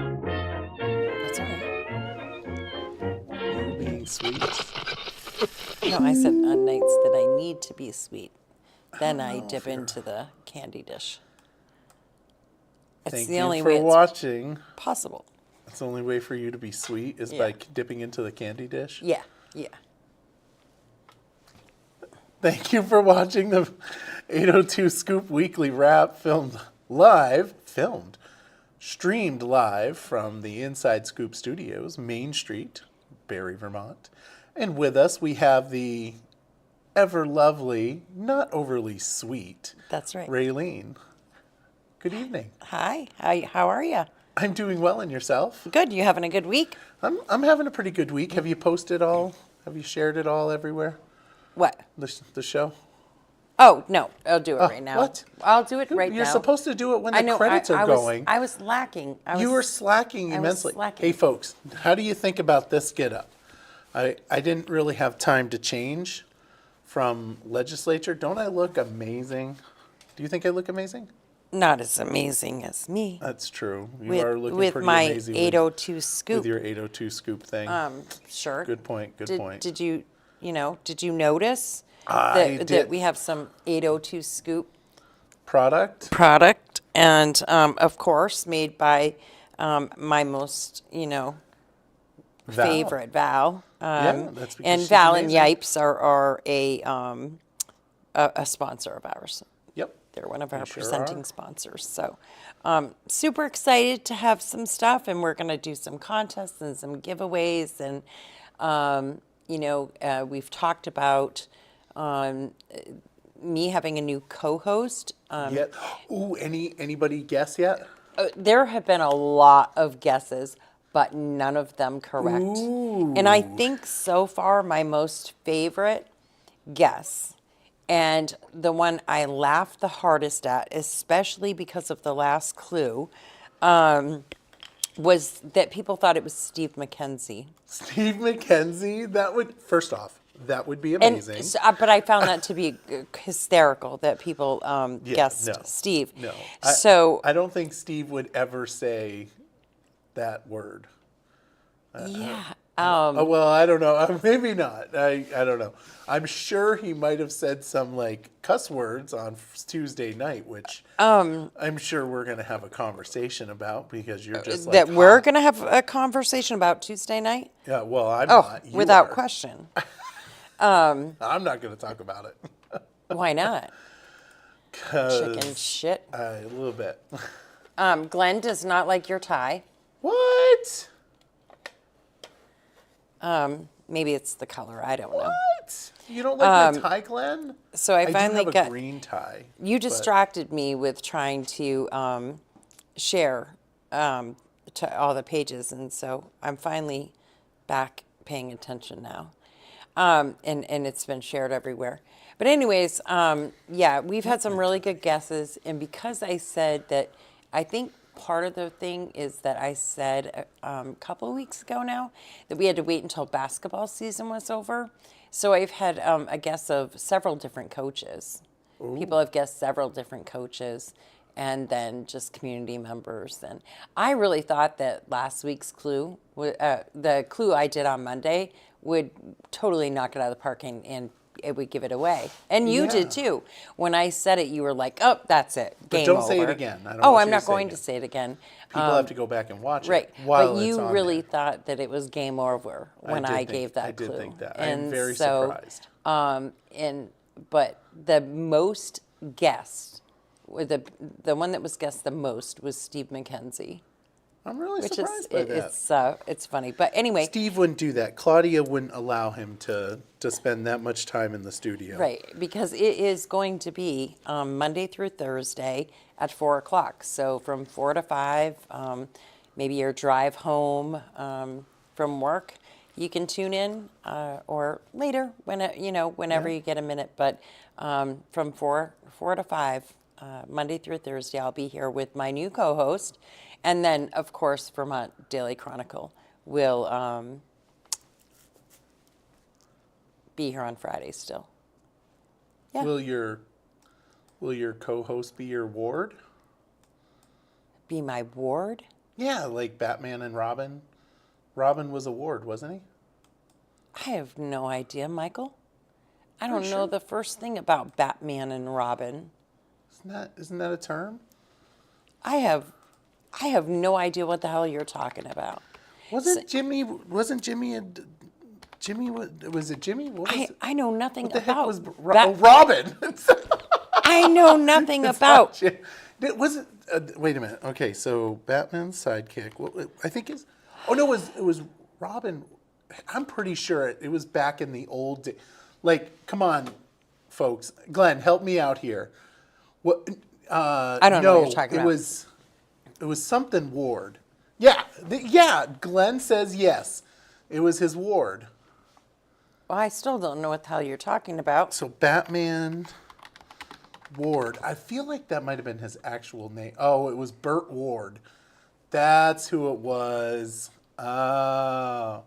That's all right. You being sweet. No, I said on nights that I need to be sweet. Then I know dip if you're- into the candy dish. It's Thank the you only for way it's watching. possible. That's the only way for you to be sweet is Yeah. by dipping into the candy dish. Yeah, yeah. Thank you for watching the 802 Scoop Weekly Wrap streamed live from the Inside Scoop Studios, Main Street, Barrie, Vermont. And with us, we have the ever lovely, not overly sweet, That's right. Raylene. Good evening. Hi, how are you? I'm doing well, and yourself? Good. You having a good week? I'm having a pretty good week. Have you posted all? Have you shared it all everywhere? What? The show? Oh, no. I'll do it right now. What? I'll do it right now. You're supposed to do it when I the know, credits are going. I was lacking. You were slacking I was immensely. slacking. Hey, folks, how do you think about this get up? I didn't really have time to change from legislature. Don't I look amazing? Do you think I look amazing? Not as amazing as me. That's true. You with, are looking with pretty my amazing 802 with scoop. your 802 scoop thing. Sure. Good point. Good point. Did you notice I that did. we have some 802 scoop Product? product, and of course made by my most Val. favorite Val. Yeah, that's because And she's Val and amazing. Yipes are a sponsor of ours. Yep. They're one of our sure presenting are. sponsors. So super excited to have some stuff, and we're going to do some contests and some giveaways. And, we've talked about me having a new co-host. Yeah. Ooh, anybody guess yet? There have been a lot of guesses, but none of them correct. Ooh. And I think so far my most favorite guess, and the one I laughed the hardest at, especially because of the last clue, was that people thought it was Steve McKenzie. Steve McKenzie? First off, that would be And amazing. but I found that to be hysterical that people guessed no. Steve. No. I don't think Steve would ever say that word. Yeah. Oh, well, I don't know. Maybe not. I don't know. I'm sure he might have said some cuss words on Tuesday night, which I'm sure we're going to have a conversation about because you're just that we're going to have a conversation about Tuesday night? Yeah, well, I'm Oh, not. You without are. question. I'm not going to talk about it. Why not? 'Cause, Chicken shit. a little bit. Glenn does not like your tie. What? Maybe it's the color. I don't know. What? You don't like my tie, Glenn? So I do finally have got a green tie. you but- distracted me with trying to share to all the pages, and so I'm finally back paying attention now. And it's been shared everywhere. But anyways, yeah, we've had some really good guesses, and because I said that, I think part of the thing is that I said a couple of weeks ago now that we had to wait until basketball season was over. So I've had a guess of several different coaches. Ooh. People have guessed several different coaches, and then just community members. And I really thought that last week's clue, the clue I did on Monday, would totally knock it out of the park and it would give it away. And you Yeah. did too. When I said it, you were like, "Oh, that's it. Game don't over." say it again. I don't oh, want I'm you to not say going it to again. say it again. People have to go back and watch Right. it while But it's you on really there. thought that it was game over when I gave that clue. I did think that. And I'm very so, surprised. But the most guessed, the one that was guessed the most was Steve McKenzie. I'm really Which surprised is by that. it's funny. But anyway, Steve wouldn't do that. Claudia wouldn't allow him to spend that much time in the studio. right, because it is going to be Monday through Thursday at 4:00. So from 4 to 5, maybe your drive home from work, you can tune in or later whenever Yeah. you get a minute. But from four to five, Monday through Thursday, I'll be here with my new co-host, and then of course Vermont Daily Chronicle will be here on Friday still. Yeah. Will your co-host be your ward? Be my ward? Yeah, like Batman and Robin. Robin was a ward, wasn't he? I have no idea, Michael. I Pretty don't know sure. the first thing about Batman and Robin. Isn't that a term? I have no idea what the hell you're talking about. Wasn't Jimmy was it Jimmy? What was it? I know nothing What the heck about was Robin? I know nothing It's about. not was it? Wait a minute. Okay, so Batman's sidekick. I think is. Oh no, it was Robin. I'm pretty sure it was back in the old day. Like, come on, folks. Glenn, help me out here. What? I don't know what you're talking about. It was something ward. Yeah, yeah. Glenn says yes. It was his ward. Well, I still don't know what the hell you're talking about. So Batman Ward. I feel like that might have been his actual name. Oh, it was Burt Ward. That's who it was. Oh.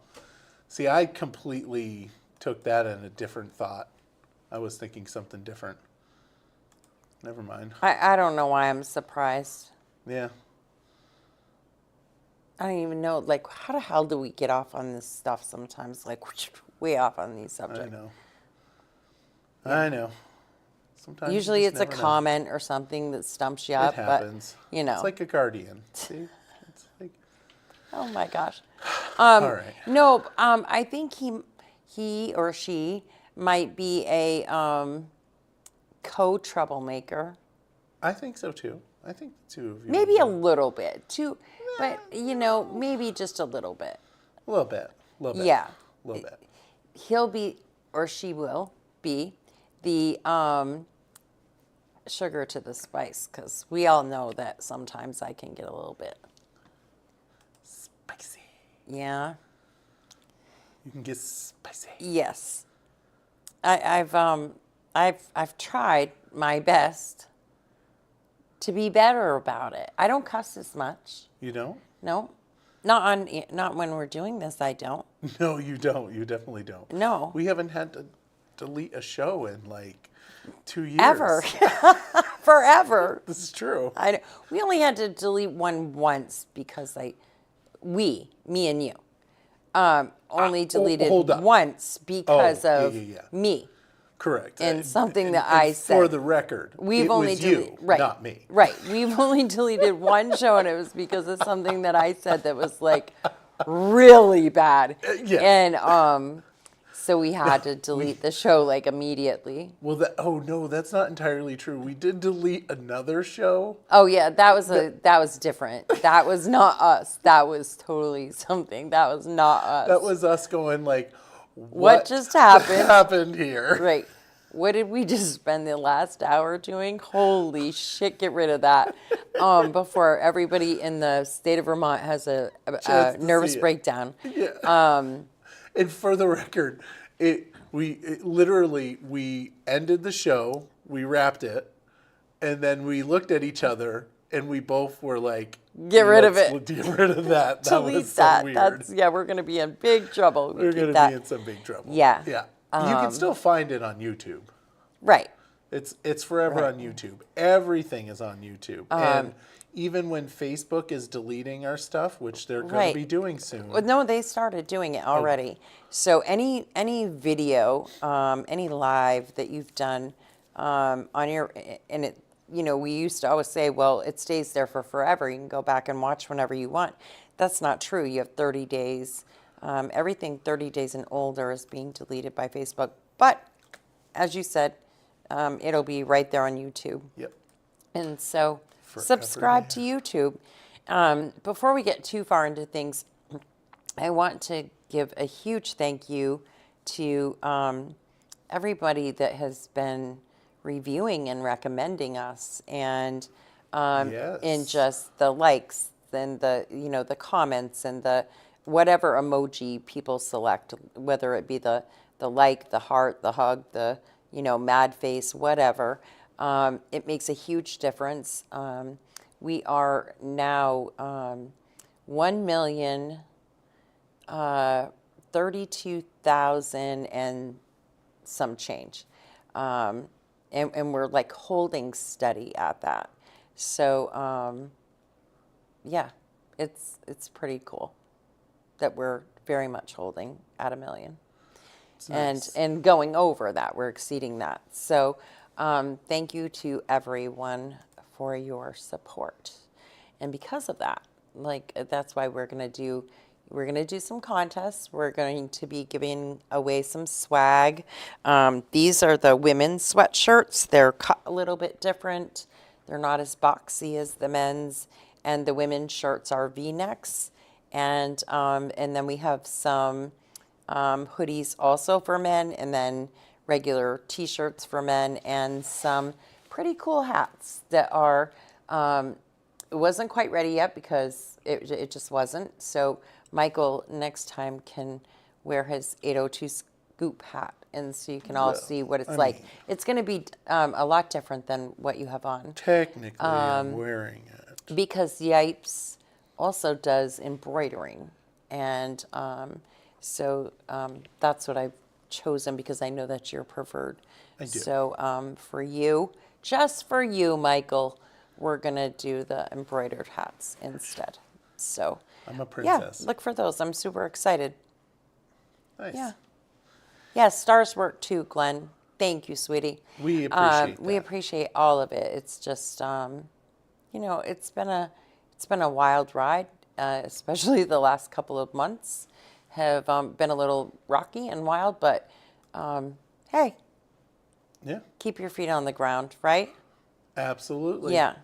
See, I completely took that in a different thought. I was thinking something different. Never mind. I don't know why I'm surprised. Yeah. I don't even know, like, how the hell do we get off on this stuff sometimes? Like, way off on these subjects. I know. Sometimes you Usually just it's a never know. comment or something that stumps you It up. happens. But, you know. It's like a guardian. See? It's like, Oh my gosh. all right. No, I think he or she might be a co-troublemaker. I think so too. I think the two of you. Maybe a little bit, too. But, maybe just a little bit. A little bit. A little bit. Yeah. A little bit. He'll be, or she will be, the sugar to the spice, because we all know that sometimes I can get a little bit. Spicy. Yeah. You can get spicy. Yes. I've tried my best to be better about it. I don't cuss as much. You don't? No. Not when we're doing this, I don't. No, you don't. You definitely don't. No. We haven't had to delete a show in like 2 years. Ever. Forever. This is true. I know. We only had to delete one once because me and you, only deleted hold up. once because Oh, of yeah. me. Correct. And something that I said. For the record, We've it only was you, right, not me. Right. We've only deleted one show, and it was because of something that I said that was like really bad. Yes. And so we had to delete the show like immediately. Well, oh no, that's not entirely true. We did delete another show. Oh yeah, that was different. That was not us. That was totally something. That was not us. That was us going like, What just happened? happened here? Right. What did we just spend the last hour doing? Holy shit, get rid of that. Before everybody in the state of Vermont has a Chance to nervous see it. breakdown. Yeah. And for the record, we ended the show, we wrapped it, and then we looked at each other and we both were like, Get rid of it. Get rid of that. That Delete was so that. weird. We're going to be in big trouble. We're Keep going to that. be in some big trouble. Yeah. Yeah. You can still find it on YouTube. Right. It's forever on YouTube. Everything is on YouTube. And even when Facebook is deleting our stuff, which they're going Right. to be doing soon. Well, no, they started doing it already. So any video, any live that you've done on your, and it, we used to always say, well, it stays there for forever. You can go back and watch whenever you want. That's not true. You have 30 days. Everything 30 days and older is being deleted by Facebook. But as you said, it'll be right there on YouTube. Yep. And so Forever, subscribe to YouTube. Before we get too far into things, I want to give a huge thank you to everybody that has been reviewing and recommending us, and Yes. in just the likes and the the comments and the whatever emoji people select, whether it be the like, the heart, the hug, the, mad face, whatever. It makes a huge difference. We are now 1,032,000 and some change. And we're like holding steady at that. So, yeah, it's pretty cool that we're very much holding at 1 million. It's nice. And going over that, we're exceeding that. So, thank you to everyone for your support. And because of that, that's why we're gonna do some contests. We're going to be giving away some swag. These are the women's sweatshirts. They're cut a little bit different. They're not as boxy as the men's. And the women's shirts are V-necks. And then we have some hoodies also for men, and then regular t-shirts for men, and some pretty cool hats that are, it wasn't quite ready yet because it just wasn't. So Michael next time can wear his 802 scoop hat, and so you can all see what it's like. It's going to be a lot different than what you have on. Technically, I'm wearing it. Because Yipes also does embroidering, and so that's what I've chosen because I know that's your preferred. I do. So for you, just for you, Michael, we're going to do the embroidered hats instead. So I'm a princess. Yeah, look for those. I'm super excited. Nice. Yeah. Yeah, stars work too, Glenn. Thank you, sweetie. We appreciate that. We appreciate all of it. It's just, it's been a wild ride, especially the last couple of months have been a little rocky and wild, but hey, yeah, keep your feet on the ground, right? Absolutely. Yeah,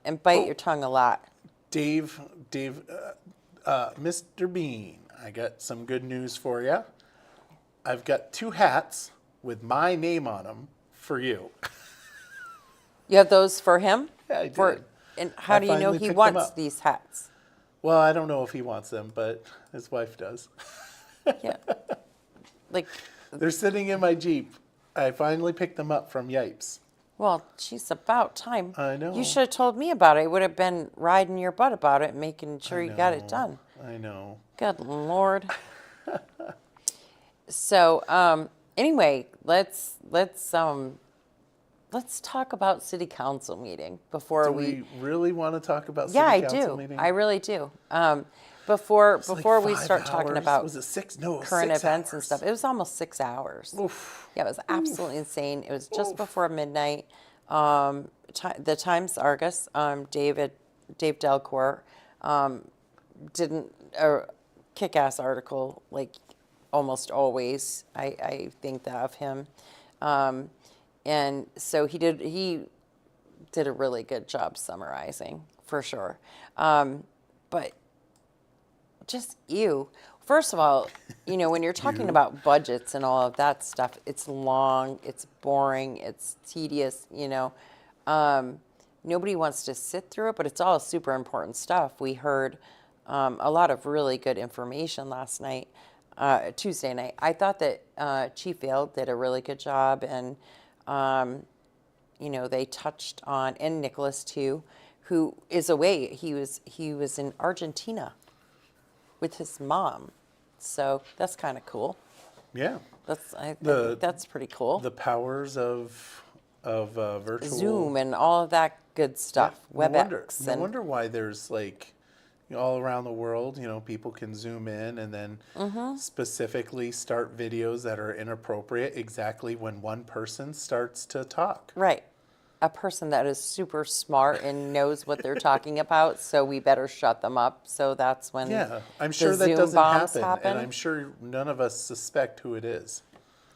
and bite your tongue a lot. Dave, Mr. Bean, I got some good news for you. I've got 2 hats with my name on them for you. You have those for him? Yeah, I did. And how do you know he wants these hats? Well, I don't know if he wants them, but his wife does. Yeah. They're sitting in my Jeep. I finally picked them up from Yipes. Well, geez, about time. I know. You should have told me about it. I would have been riding your butt about it, making sure you got it done. I know. Good Lord. So, anyway, let's talk about city council meeting before Do we really want to talk about city Yeah, council I meeting? do. I really do. Before we 5 start talking hours. about Was it 6? No, current 6 events and hours. stuff, it was almost 6 hours. Oof. Yeah, it was absolutely insane. It was just before midnight. The Times Argus, Dave Delcourt, didn't a kick-ass article, like almost always. I think that of him, and so he did a really good job summarizing for sure. But just first of all, when you're talking about budgets and all of that stuff, it's long, it's boring, it's tedious, nobody wants to sit through it, but it's all super important stuff. We heard a lot of really good information last night, Tuesday night. I thought that Chief Vail did a really good job, and they touched on, and Nicholas too, who is away. He was in Argentina with his mom, so that's kind of cool. Yeah. I think that's pretty cool. The powers of virtual Zoom and all of that good stuff. Yeah. WebEx. No wonder why there's all around the world, people can zoom in and then specifically start videos that are inappropriate exactly when one person starts to talk. Right. A person that is super smart and knows what they're talking about, so we better shut them up. So that's when I'm sure that Zoom doesn't bombs happen, and I'm sure none of us suspect who it is.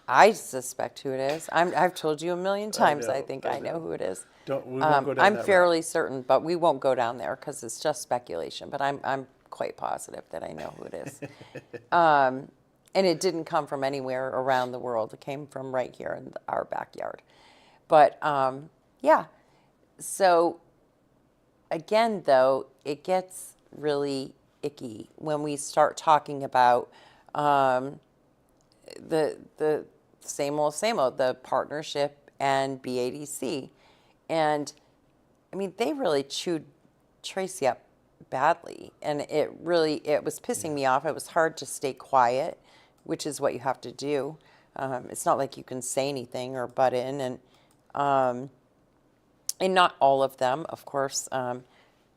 I suspect who it is. I've told you a million times. know, I think I know who it is. We won't go down I'm that fairly certain, but we won't go down there because it's just speculation. But I'm quite positive that I know who it is. And it didn't come from anywhere around the world. It came from right here in our backyard. But yeah. So again, though, it gets really icky when we start talking about the same old, the partnership and BADC. And I mean, they really chewed Tracy up badly. And it was pissing me off. It was hard to stay quiet, which is what you have to do. It's not like you can say anything or butt in. And not all of them, of course.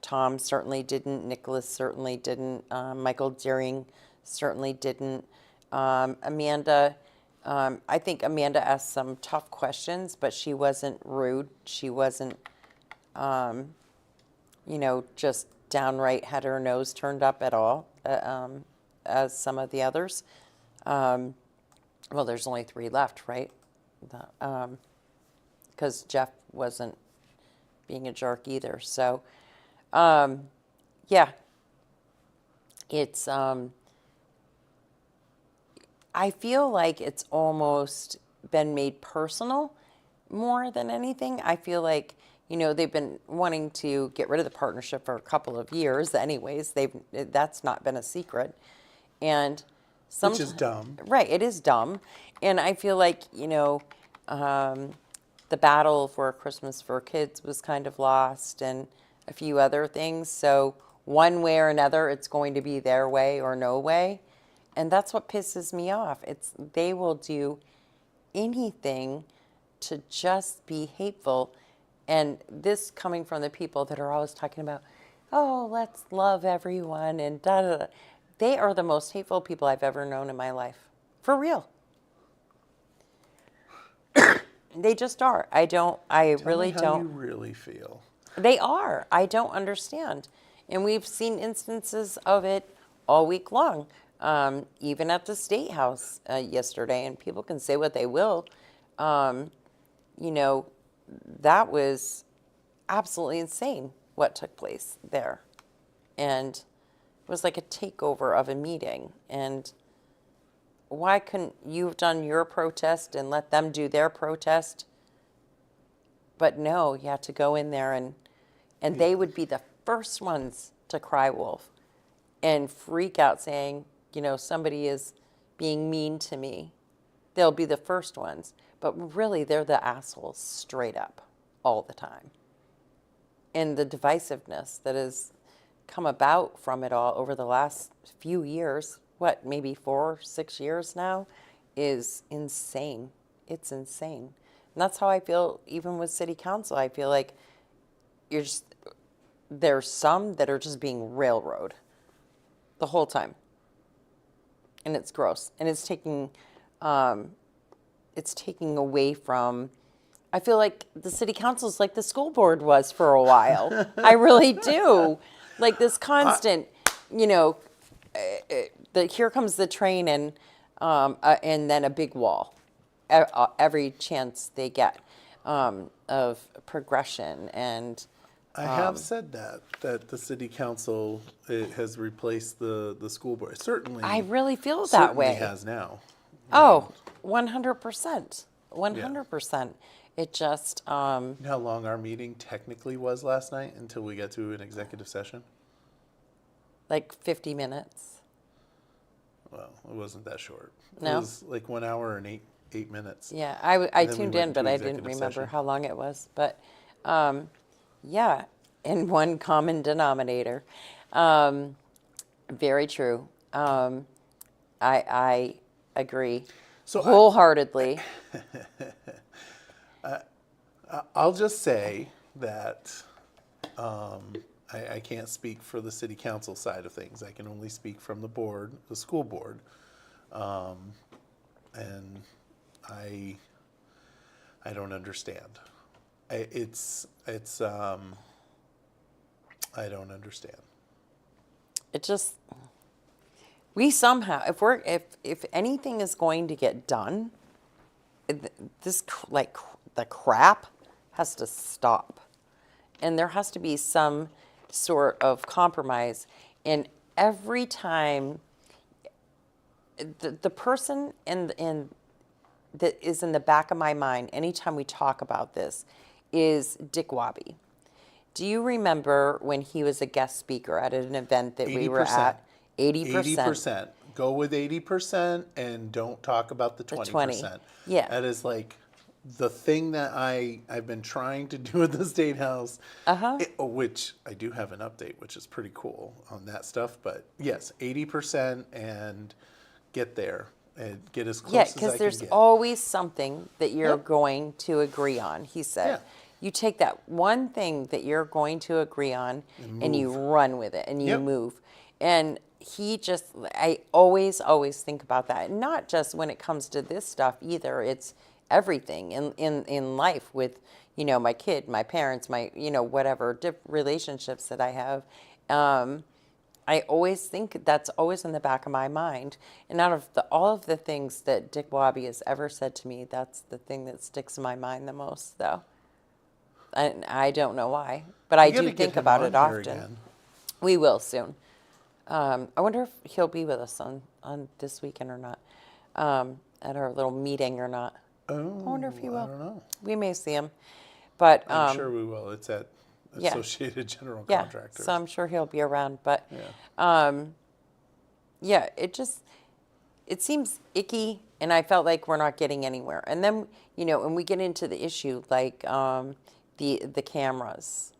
Tom certainly didn't. Nicholas certainly didn't. Michael Deering certainly didn't. Amanda, I think Amanda asked some tough questions, but she wasn't rude. She wasn't, just downright had her nose turned up at all, as some of the others. Well, there's only 3 left, right? Because Jeff wasn't being a jerk either. So, yeah, it's, I feel like it's almost been made personal more than anything. I feel like, they've been wanting to get rid of the partnership for a couple of years anyways. That's not been a secret. And which is dumb. Right, it is dumb. And I feel like, the battle for Christmas for Kids was kind of lost and a few other things. So one way or another, it's going to be their way or no way. And that's what pisses me off. They will do anything to just be hateful. And this coming from the people that are always talking about, oh, let's love everyone and da da da. They are the most hateful people I've ever known in my life. For real. They just are. I really Tell me how you really feel. They are. I don't understand. And we've seen instances of it all week long, even at the State House yesterday. And people can say what they will. That was absolutely insane what took place there. And it was like a takeover of a meeting. And why couldn't you have done your protest and let them do their protest? But no, you had to go in there and they would be the first ones to cry wolf and freak out saying, somebody is being mean to me. They'll be the first ones. But really, they're the assholes straight up all the time. And the divisiveness that has come about from it all over the last few years, maybe 4 or 6 years now, is insane. It's insane. And that's how I feel even with city council. I feel like there's some that are just being railroaded the whole time. And it's gross. And it's taking away from, I feel like the city council is like the school board was for a while. I really do. Like this constant, here comes the train and then a big wall every chance they get of progression. And I have said that the city council has replaced the school board. Certainly, I really feel that way. Certainly has now. Oh, 100%. 100%. It just... You know how long our meeting technically was last night until we got to an executive session? Like 50 minutes. Well, it wasn't that short. No? It was like 1 hour and 8 minutes. Yeah, I then we tuned went in, but to I didn't executive remember session. how long it was. But yeah, and one common denominator. Very true. I agree wholeheartedly. I'll just say that I can't speak for the city council side of things. I can only speak from the board, the school board. And I don't understand. I don't understand. It just, we somehow, if anything is going to get done, this the crap has to stop, and there has to be some sort of compromise. And every time, the person that is in the back of my mind anytime we talk about this is Dick Wabi. Do you remember when he was a guest speaker at an event that we were 80%. at? 80%. 80%. Go with 80% and don't talk about the The 20%. 20. Yeah. That is like the thing that I've been trying to do at the State House, which I do have an update, which is pretty cool on that stuff. But yes, 80% and get there and get as close Yeah, as I because can there's get. always something that you're Yep. going to agree on, he said. Yeah. You take that one thing that you're going to agree on and you run with it and you Yep. move. And I always think about that. And not just when it comes to this stuff either. It's everything in life with, my kid, my parents, my, whatever, relationships that I have. I always think that's always in the back of my mind. And out of all of the things that Dick Wabi has ever said to me, that's the thing that sticks in my mind the most, though. And I don't know why, but I You gotta do get think him about on it here often. again. We will soon. I wonder if he'll be with us on this weekend or not, at our little meeting or not. I wonder if he will. I don't know. We may see him, but I'm sure we will. It's at yeah. Associated General yeah. Contractors. So I'm sure he'll be around, but Yeah. yeah, it seems icky, and I felt like we're not getting anywhere. And then, and we get into the issue like the cameras,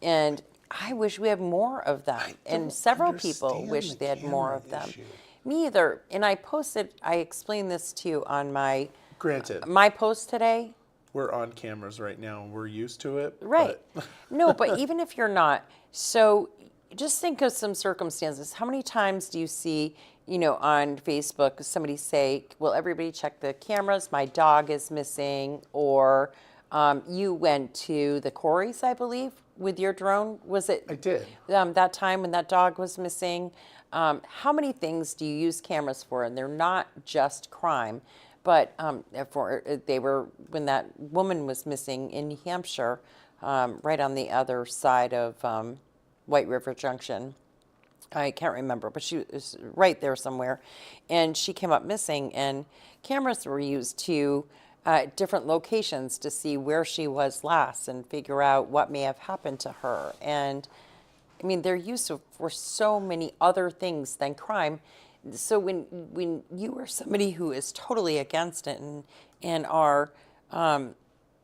and I wish we had more of them. And don't several people understand wish the they had more camera of them. issue. Me either. And I explained this to you on Granted, my post today. we're on cameras right now and we're used to it. Right. But No, but even if you're not, so just think of some circumstances. How many times do you see, on Facebook, somebody say, "Will everybody check the cameras? My dog is missing," or you went to the quarries, I believe, with your drone. Was it? I did. That time when that dog was missing. How many things do you use cameras for? And they're not just crime. But when that woman was missing in New Hampshire, right on the other side of White River Junction. I can't remember, but she was right there somewhere. And she came up missing, and cameras were used to different locations to see where she was last and figure out what may have happened to her. And I mean, they're used for so many other things than crime. So when you are somebody who is totally against it and are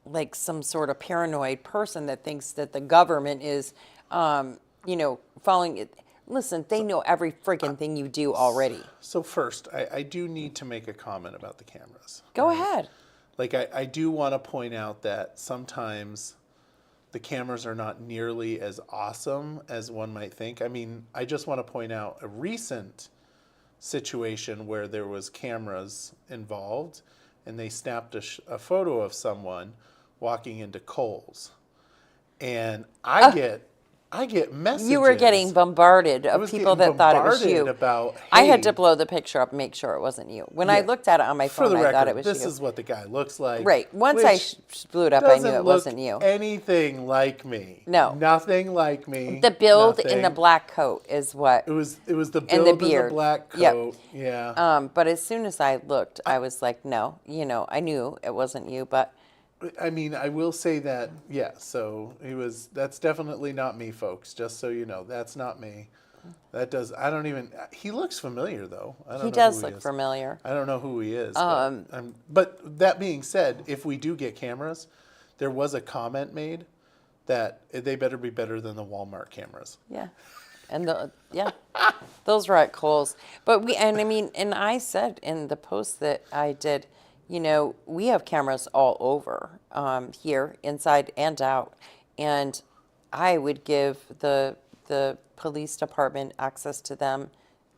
like some sort of paranoid person that thinks that the government is, following it. Listen, they know every freaking thing you do already. So first, I do need to make a comment about the cameras. Go ahead. Like I do want to point out that sometimes the cameras are not nearly as awesome as one might think. I mean, I just want to point out a recent situation where there was cameras involved and they snapped a photo of someone walking into Kohl's. And I get messages. You were getting bombarded I of was people getting that thought it was bombarded you. about, I had hey, to blow the picture up and make sure it wasn't you. When I Yeah. looked at it on my for phone, the I record, thought it was this you. is what the guy looks like. Right. Once I which blew it up, I knew doesn't it look wasn't you. anything like me. No. Nothing like me. The build in the Nothing. black coat is what. It was the and build the and the beard. black Yep. coat. Yeah. But as soon as I looked, I was like, no, I knew it wasn't you, but I mean, I will say that, yeah, so that's definitely not me, folks, just so you know. That's not me. He looks familiar, though. I don't he know does who look is. familiar. I don't know who he is. But that being said, if we do get cameras, there was a comment made that they better be better than the Walmart cameras. Yeah. And those were at Kohl's. But and I said in the post that I did, we have cameras all over here, inside and out. And I would give the police department access to them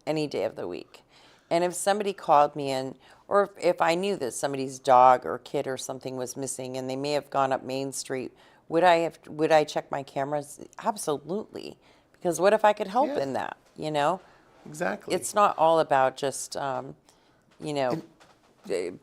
any day of the week. And if somebody called me in, or if I knew that somebody's dog or kid or something was missing and they may have gone up Main Street, would I check my cameras? Absolutely. Because what if I could help Yeah. in that, Exactly. It's not all about just,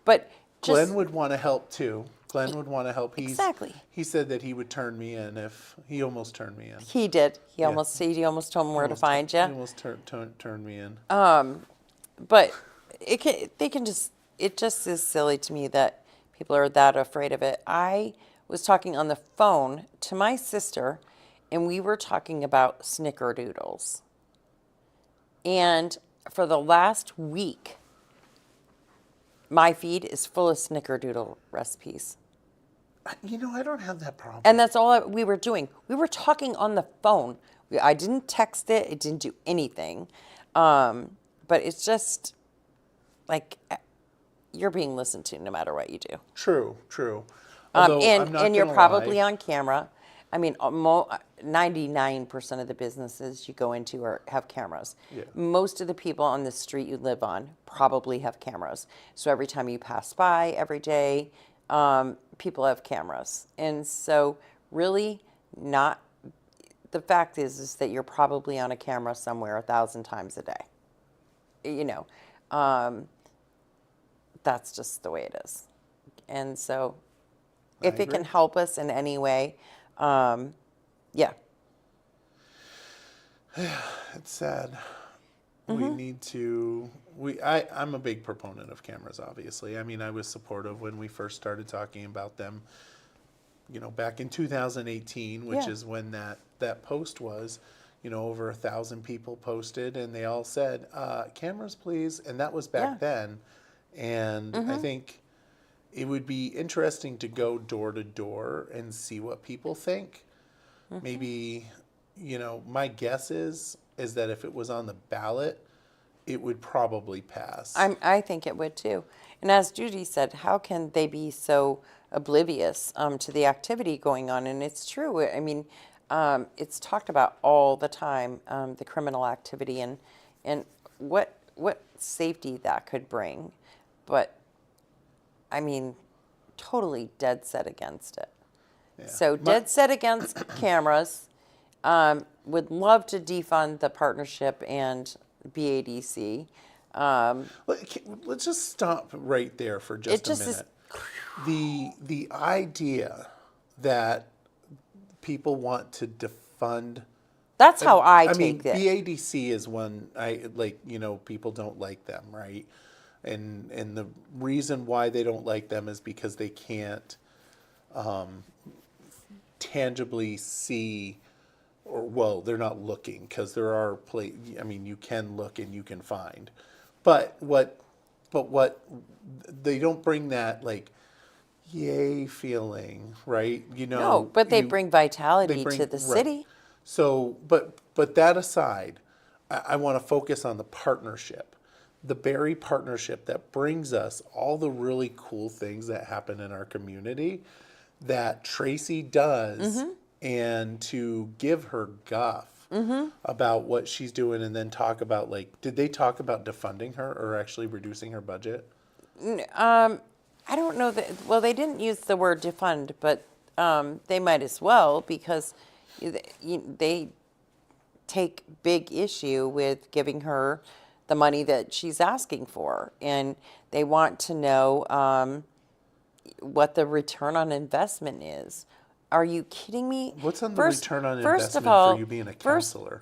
but just. Glenn would want to help, too. Glenn would want to help. Exactly. He said that he would turn me in if he almost turned me in. He did. He almost told him where to find He you. almost turned me in. But it just is silly to me that people are that afraid of it. I was talking on the phone to my sister, and we were talking about snickerdoodles. And for the last week, my feed is full of snickerdoodle recipes. I don't have that problem. And that's all we were doing. We were talking on the phone. I didn't text it. It didn't do anything. But it's just like you're being listened to no matter what you do. True. Although I'm not And you're gonna probably lie. on camera. I mean, 99% of the businesses you go into have cameras. Yeah. Most of the people on the street you live on probably have cameras. So every time you pass by every day, people have cameras. And so really not, the fact is that you're probably on a camera somewhere 1,000 times a day. That's just the way it is. And so if it can agree. help us in any way, yeah. It's sad. Mm-hmm. We need to. I'm a big proponent of cameras. Obviously, I mean, I was supportive when we first started talking about them. Back in 2018, which Yeah. is when that post was. Over 1,000 people posted, and they all said, "Cameras, please." And that was back Yeah. then. And I think it would be interesting to go door to door and see what people think. Maybe, my guess is that if it was on the ballot, it would probably pass. I think it would too. And as Judy said, how can they be so oblivious to the activity going on? And it's true. I mean, it's talked about all the time, the criminal activity and what safety that could bring. But I mean, totally dead set against it. Yeah. So dead set against cameras. Would love to defund the partnership and BADC. Let's just stop right there for It just a just is. minute. The idea that people want to defund. That's how I mean, take it. BADC is one people don't like them, right? And the reason why they don't like them is because they can't tangibly see, or they're not looking, because there are you can look and you can find, but what they don't bring that yay feeling, right? No, but they bring vitality to the right. city. So, but that aside, I want to focus on the partnership, the Berry partnership that brings us all the really cool things that happen in our community that Tracy does, and to give her guff about what she's doing, and then talk about did they talk about defunding her or actually reducing her budget? I don't know that. Well, they didn't use the word defund, but they might as well, because they take big issue with giving her the money that she's asking for, and they want to know what the return on investment is. Are you kidding me? What's on the return on first of investment all, for you being a counselor?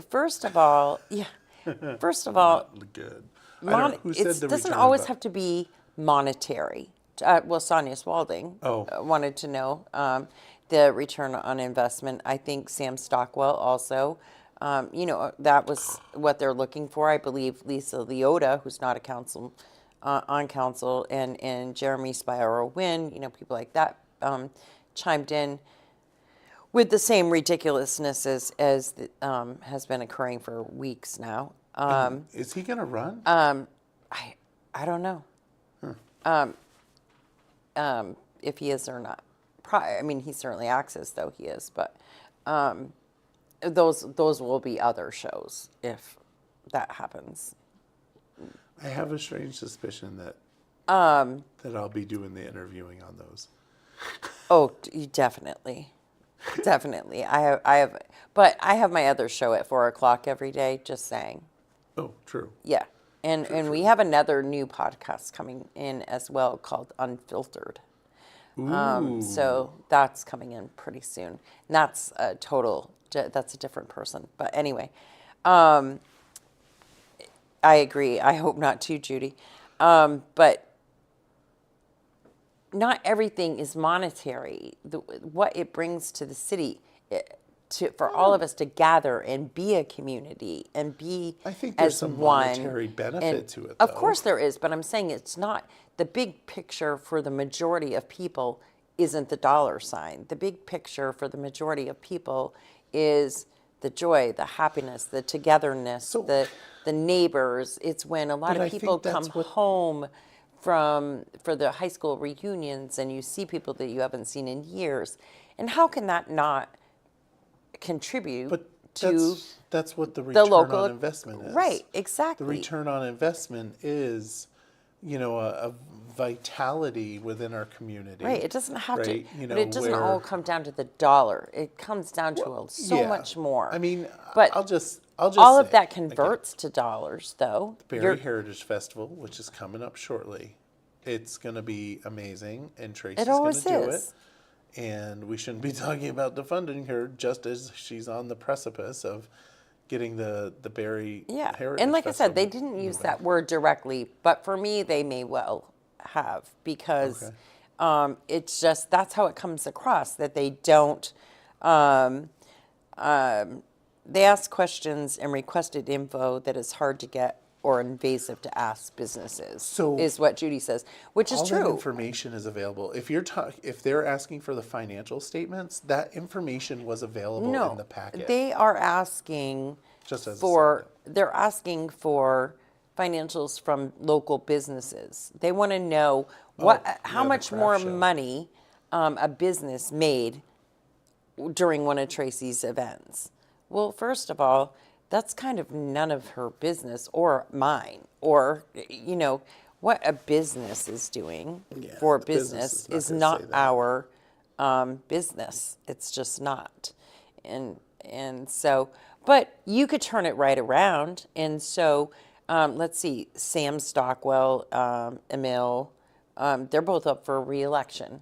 First of all, yeah. First of all, Not good. I don't know who said the doesn't return always on have to be monetary. Sonia Spalding wanted to know the return on investment. I think Sam Stockwell also, that was what they're looking for. I believe Lisa Leota, who's not a council, on council, and Jeremy Spiro Wynn, people like that, chimed in with the same ridiculousness as has been occurring for weeks now. Is he going to run? I don't know. If he is or not. I mean, he certainly acts as though he is, but those will be other shows if that happens. I have a strange suspicion that I'll be doing the interviewing on those. Oh, definitely, definitely. But I have my other show at 4:00 every day. Just saying. Oh, true. Yeah, and we have another new podcast coming in as well called Unfiltered. So that's coming in pretty soon. And that's that's a different person. But anyway, I agree. I hope not too, Judy. But not everything is monetary. What it brings to the city, for all of us to gather and be a community and be I think there's as some one. monetary benefit And to it, of though. course there is, but I'm saying it's not the big picture for the majority of people isn't the dollar sign. The big picture for the majority of people is the joy, the happiness, the togetherness, So- the neighbors. It's when a lot But I of people think that's come what- home for the high school reunions and you see people that you haven't seen in years. And how can that not contribute But to that's what the the return local on investment is. Right, exactly. The return on investment is, a vitality within our community. Right, it doesn't have right? to, but it doesn't all come down to the dollar. It comes down to so yeah. much more. I mean, but I'll just all say, of that again, converts to dollars, though. Berry Heritage Festival, which is coming up shortly. It's going to be amazing, and Tracy's going always to do is. it. And we shouldn't be talking about defunding her just as she's on the precipice of getting the Berry Yeah, Heritage and like I said, they Festival didn't use moving. that word directly, but for me, they may well have because it's just that's how it comes across that they don't. They ask questions and requested info that is hard to get or invasive to ask businesses. So- is what Judy says, which is All that true. information is available. If they're asking for the financial statements, that information was available in the packet. They are asking Just as a for they're asking for financials from local businesses. They want to know how the much craft more show. money a business made during one of Tracy's events. Well, first of all, that's kind of none of her business or mine or what a business is doing Yeah, for the business business is is not not gonna say that. our business. It's just not. And so, but you could turn it right around. And so, let's see, Sam Stockwell, Emil, they're both up for re-election.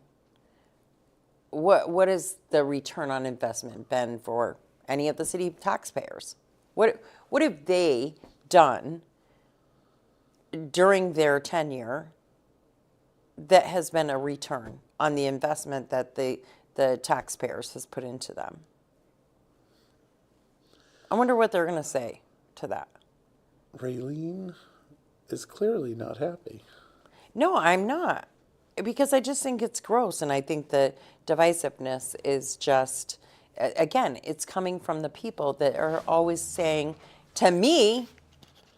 What has the return on investment been for any of the city taxpayers? What have they done during their tenure that has been a return on the investment that the taxpayers has put into them? I wonder what they're going to say to that. Raylene is clearly not happy. No, I'm not. Because I just think it's gross. And I think the divisiveness is just, again, it's coming from the people that are always saying to me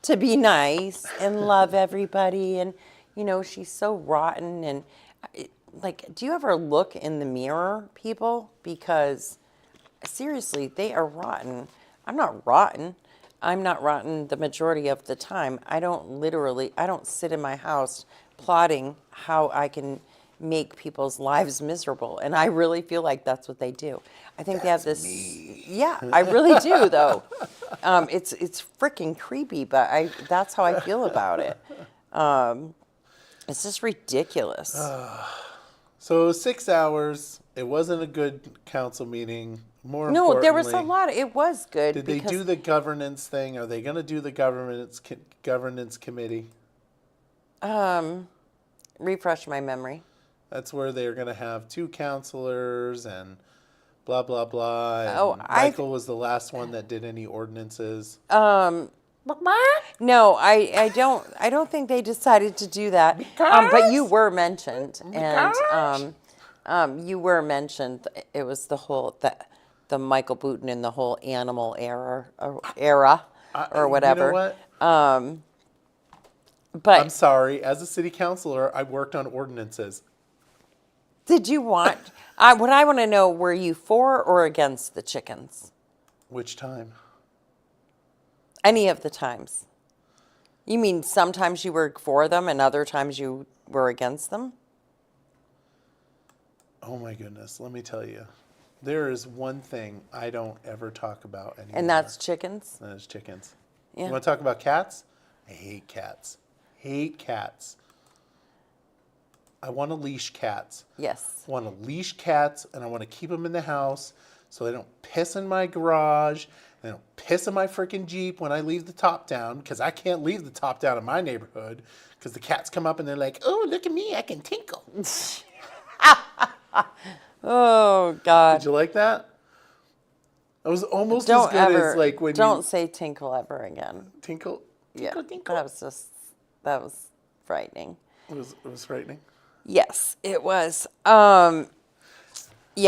to be nice and love everybody. And, she's so rotten. And, do you ever look in the mirror, people? Because seriously, they are rotten. I'm not rotten. I'm not rotten the majority of the time. I don't sit in my house plotting how I can make people's lives miserable. And I really feel like that's what they do. I think they have this. Yeah, I really do, though. It's freaking creepy, but that's how I feel about it. It's just ridiculous. So 6 hours. It wasn't a good council meeting. More No, there was a importantly, lot. It was good. Did they because do the governance thing? Are they going to do the governance committee? Refresh my memory. That's where they're going to have 2 counselors and blah blah blah. And Oh, Michael was the last one that did any ordinances. No, I don't think they decided to do that. But you were mentioned, and you were mentioned. It was the Michael Booten and the whole animal era or whatever. You know what? But I'm sorry. As a city councilor, I worked on ordinances. did you want? What I want to know: were you for or against the chickens? Which time? Any of the times. You mean sometimes you were for them and other times you were against them? Oh my goodness. Let me tell you. There is one thing I don't ever talk about anymore. And that's chickens? That is chickens. Yeah. You want to talk about cats? I hate cats. Hate cats. I want to leash cats. Yes. I want to leash cats, and I want to keep them in the house so they don't piss in my garage. They don't piss in my freaking Jeep when I leave the top down, because I can't leave the top down in my neighborhood because the cats come up and they're like, oh, look at me, I can tinkle. Oh, God. Did you like that? That was almost as Don't good ever, as like when don't you say tinkle ever again. tinkle, Yeah, tinkle, tinkle. that was frightening. It was frightening. Yes, it was. Yeah,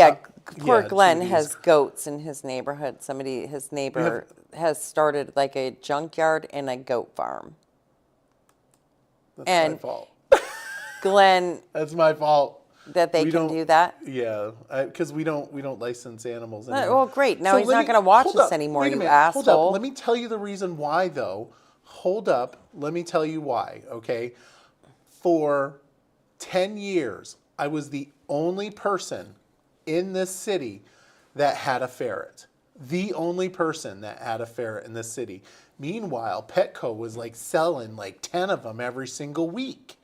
Uh, poor yeah, Glenn Judy's. has goats in his neighborhood. His We have. neighbor has started like a junkyard and a goat farm. That's my And fault. Glenn, That's my fault. that they We can don't. do that. Yeah, because we don't license animals anymore. Well, great. Now So he's let not me going to watch hold us up. anymore, Wait a you minute. Hold up. Let asshole. me tell you the reason why, though. Hold up. Let me tell you why. Okay. For 10 years, I was the only person in this city that had a ferret. The only person that had a ferret in this city. Meanwhile, Petco was like selling like 10 of them every single week.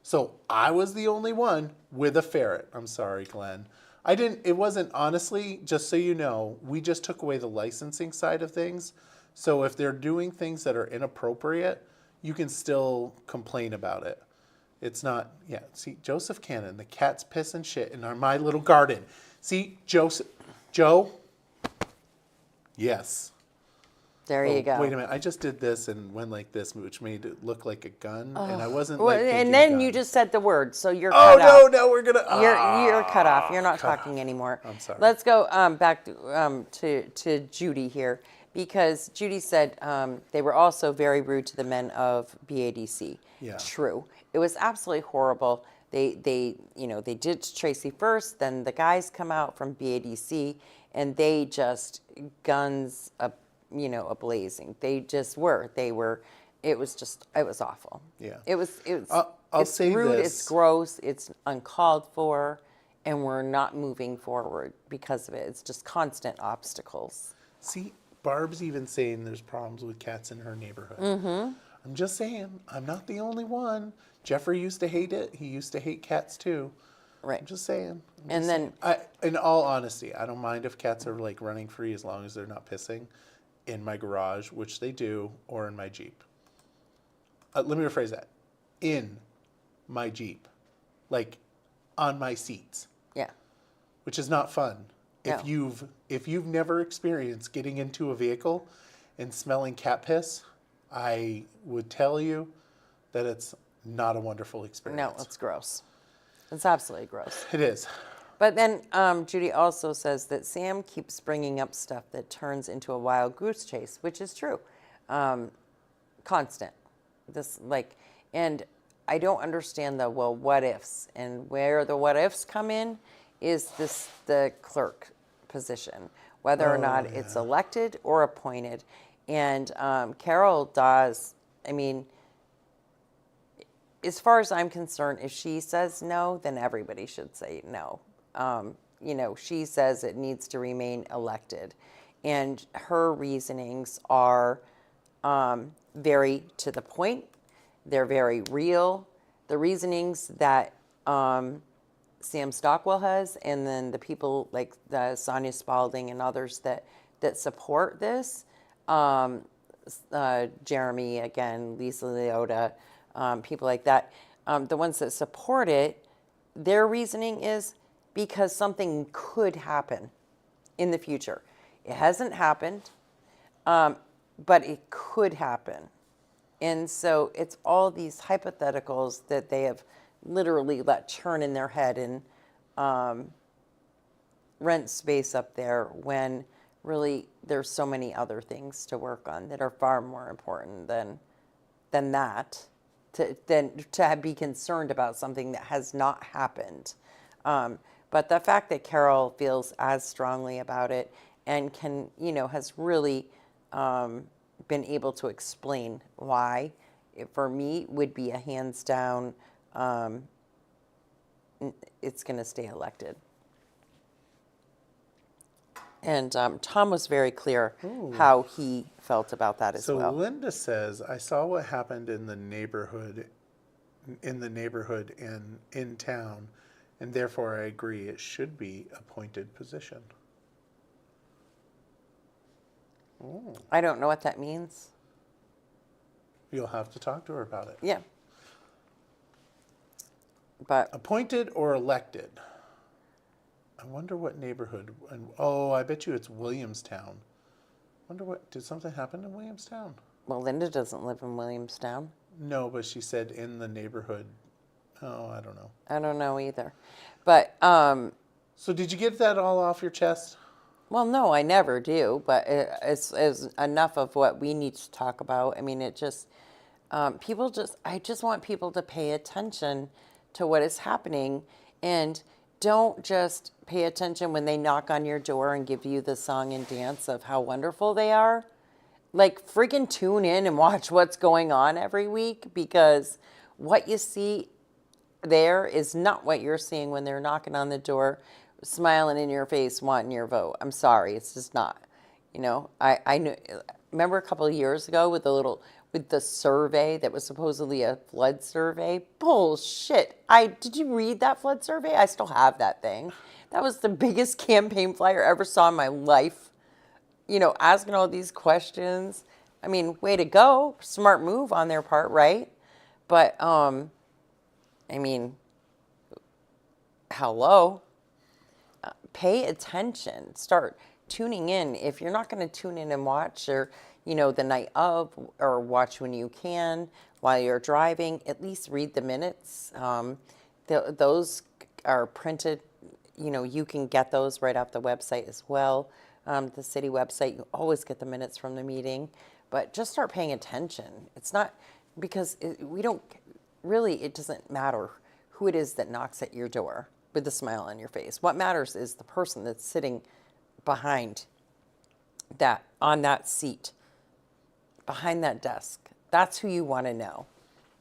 So I was the only one with a ferret. I'm sorry, Glenn. It wasn't, honestly, just so you know, we just took away the licensing side of things. So if they're doing things that are inappropriate, you can still complain about it. It's not, yeah. See, Joseph Cannon, the cat's piss and shit in my little garden. See, Joe, yes. There Oh, you go. wait a minute. I just did this and went like this, which made it look like a gun. And I wasn't Well, like and thinking then gun. you just said the word, so you're Oh, cut off. no, we're going to. You're cut off. You're not talking anymore. I'm sorry. Let's go back to Judy here, because Judy said they were also very rude to the men of BADC. Yeah. True. It was absolutely horrible. They did Tracy first, then the guys come out from BADC, and they just guns a-blazing. They just were. They were. It was awful. Yeah. It was. I'll It's say rude. this. It's gross. It's uncalled for, and we're not moving forward because of it. It's just constant obstacles. See, Barb's even saying there's problems with cats in her neighborhood. Mm-hmm. I'm just saying, I'm not the only one. Jeffrey used to hate it. He used to hate cats too. Right. I'm just saying. And then, In all honesty, I don't mind if cats are like running free as long as they're not pissing in my garage, which they do, or in my Jeep. Let me rephrase that. In my Jeep, like on my seats, yeah. which is not fun. No. If you've never experienced getting into a vehicle and smelling cat piss, I would tell you that it's not a wonderful experience. No, it's gross. It's absolutely gross. It is. But then Judy also says that Sam keeps bringing up stuff that turns into a wild goose chase, which is true. Constant. And I don't understand the what ifs, and where the what ifs come in is the clerk position, whether or not it's elected or appointed. And Carol does, I mean, as far as I'm concerned, if she says no, then everybody should say no. She says it needs to remain elected. And her reasonings are very to the point. They're very real. The reasonings that Sam Stockwell has, and then the people like Sonia Spalding and others that support this, Jeremy, again, Lisa Leota, people like that, the ones that support it, their reasoning is because something could happen in the future. It hasn't happened, but it could happen. And so it's all these hypotheticals that they have literally let churn in their head and rent space up there, when really there's so many other things to work on that are far more important than that, to be concerned about something that has not happened. But the fact that Carol feels as strongly about it and has really been able to explain why, it, for me, would be a hands down, it's going to stay elected. And Tom was very clear how he felt about that as well. So Linda says, I saw what happened in the neighborhood and in town, and therefore I agree it should be appointed position. Oh. I don't know what that means. You'll have to talk to her about it. Yeah. But Appointed or elected? I wonder what neighborhood. And oh, I bet you it's Williamstown. Wonder what did something happen in Williamstown? Well, Linda doesn't live in Williamstown. No, but she said in the neighborhood. Oh, I don't know. I don't know either. But, So did you get that all off your chest? well, no, I never do, but it's enough of what we need to talk about. I mean, it just, I just want people to pay attention to what is happening, and don't just pay attention when they knock on your door and give you the song and dance of how wonderful they are. Like, freaking tune in and watch what's going on every week, because what you see there is not what you're seeing when they're knocking on the door, smiling in your face, wanting your vote. I'm sorry, it's just not. I knew, remember a couple of years ago with the survey that was supposedly a flood survey? Bullshit. Did you read that flood survey? I still have that thing. That was the biggest campaign flyer I ever saw in my life. Asking all these questions. I mean, way to go. Smart move on their part, right? But, I mean, hello. Pay attention. Start tuning in. If you're not going to tune in and watch, or, the night of, or watch when you can while you're driving, at least read the minutes. Those are printed. You can get those right off the website as well. The city website, you always get the minutes from the meeting, but just start paying attention. It's not because it doesn't matter who it is that knocks at your door with a smile on your face. What matters is the person that's sitting behind on that seat, behind that desk. That's who you want to know.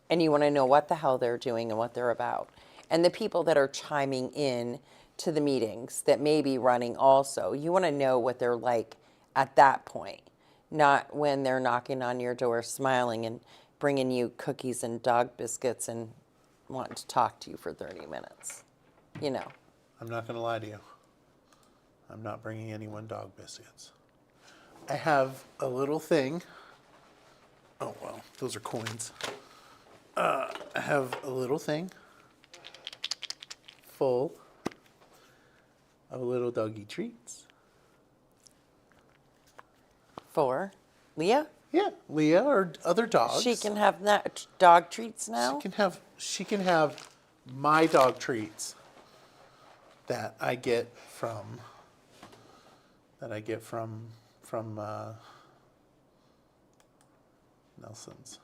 And you want to know what the hell they're doing and what they're about. And the people that are chiming in to the meetings that may be running also. You want to know what they're like at that point, not when they're knocking on your door, smiling and bringing you cookies and dog biscuits and wanting to talk to you for 30 minutes. I'm not going to lie to you. I'm not bringing anyone dog biscuits. I have a little thing. Oh, well, those are coins. I have a little thing full of little doggy treats. For Leah? Yeah, Leah or other dogs. She can have dog treats now? She can have my dog treats that I get from Nelson's.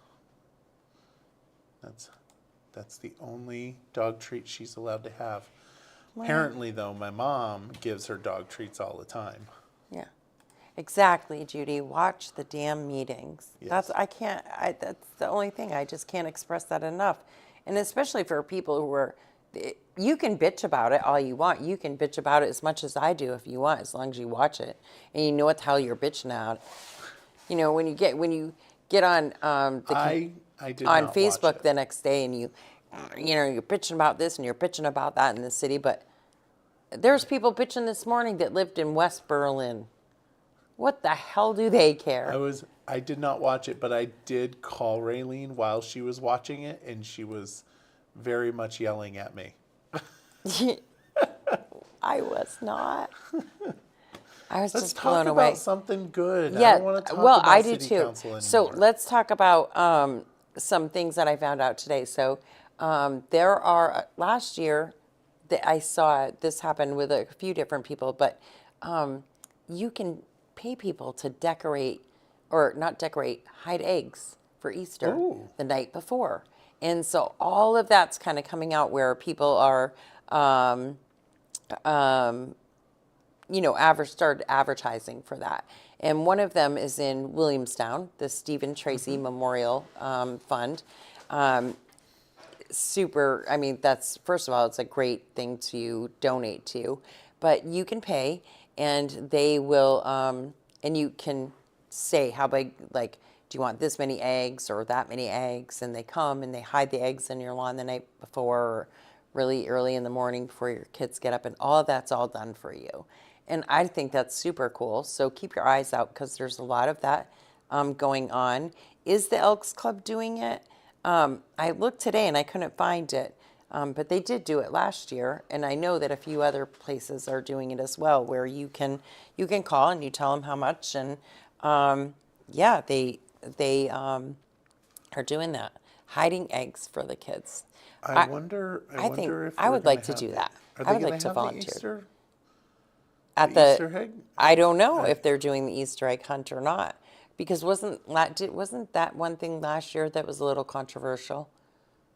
That's the only dog treat she's allowed to have. Wow. Apparently, though, my mom gives her dog treats all the time. Yeah, exactly, Judy. Watch the damn meetings. Yes. That's the only thing. I just can't express that enough. And especially for people who are, you can bitch about it all you want. You can bitch about it as much as I do if you want, as long as you watch it and you know what the hell you're bitching out. When you get on I did on not Facebook watch it. the next day and you're bitching about this and you're bitching about that in the city, but there's people bitching this morning that lived in West Berlin. What the hell do they care? I did not watch it, but I did call Raylene while she was watching it, and she was very much yelling at me. I was not. I was Let's just talk blown about away. something good. Yeah, I don't want to talk well, about I do city too. council anymore. So let's talk about some things that I found out today. So there are, last year, that I saw this happen with a few different people, but you can pay people to decorate, or not decorate, hide eggs for Easter the night before. And so all of that's kind of coming out where people are, started advertising for that. And one of them is in Williamstown, the Stephen Tracy Memorial Fund. That's, first of all, it's a great thing to donate to, but you can pay and they will, and you can say how big, like, do you want this many eggs or that many eggs? And they come and they hide the eggs in your lawn the night before, or really early in the morning before your kids get up, and all of that's all done for you. And I think that's super cool. So keep your eyes out, because there's a lot of that going on. Is the Elks Club doing it? I looked today and I couldn't find it. But they did do it last year, and I know that a few other places are doing it as well, where you can call and you tell them how much, and yeah, they are doing that, hiding eggs for the kids. I wonder. I think wonder if I they're would going like to to have do the. that. Are I they would going like to to have the volunteer Easter? at The Easter egg? I don't know I, if they're doing the Easter egg hunt or not, because wasn't that one thing last year that was a little controversial?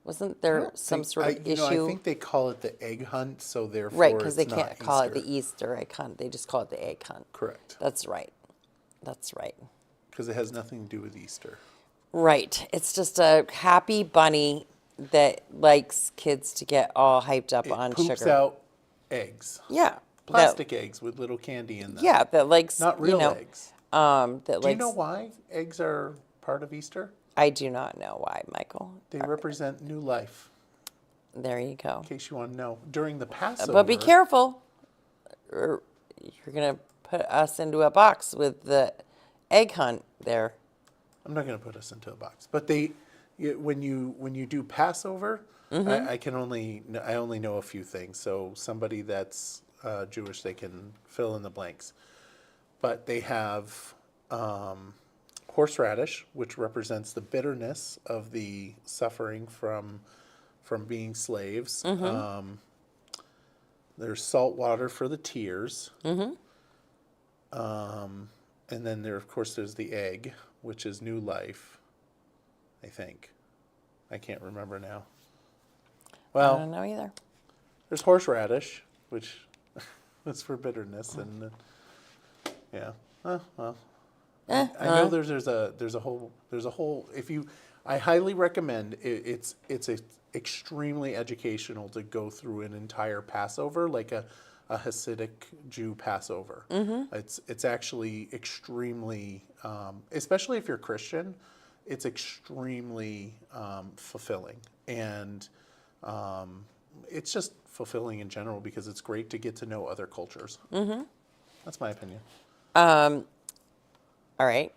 Wasn't I there don't some think. sort of I issue? think they call it the egg hunt, so Right, therefore because they it's not can't call it Easter. the Easter egg hunt. They just call it the egg hunt. Correct. That's right. That's right. Because it has nothing to do with Easter. Right. It's just a happy bunny that likes kids to get all hyped up It on poops sugar. out eggs, Yeah. That plastic eggs with little candy in them, yeah, that likes, not real eggs. that Do you know likes why eggs are part of Easter? I do not know why, Michael. They represent new life. There you go. In case you want to know, during the But be Passover, careful, or you're gonna put us into a box with the egg hunt there. I'm not going to put us into a box, but when you do Passover, I only know a few things. So somebody that's Jewish, they can fill in the blanks. But they have horseradish, which represents the bitterness of the suffering from being slaves. There's salt water for the tears. And then of course, there's the egg, which is new life, I think. I can't remember now. I Well, don't know either. there's horseradish, which is for bitterness, and yeah. Well, I know there's a whole. I highly recommend it. It's extremely educational to go through an entire Passover, like a Hasidic Jew Passover. It's actually extremely, especially if you're Christian, it's extremely fulfilling, and it's just fulfilling in general because it's great to get to know other cultures. That's my opinion. All right.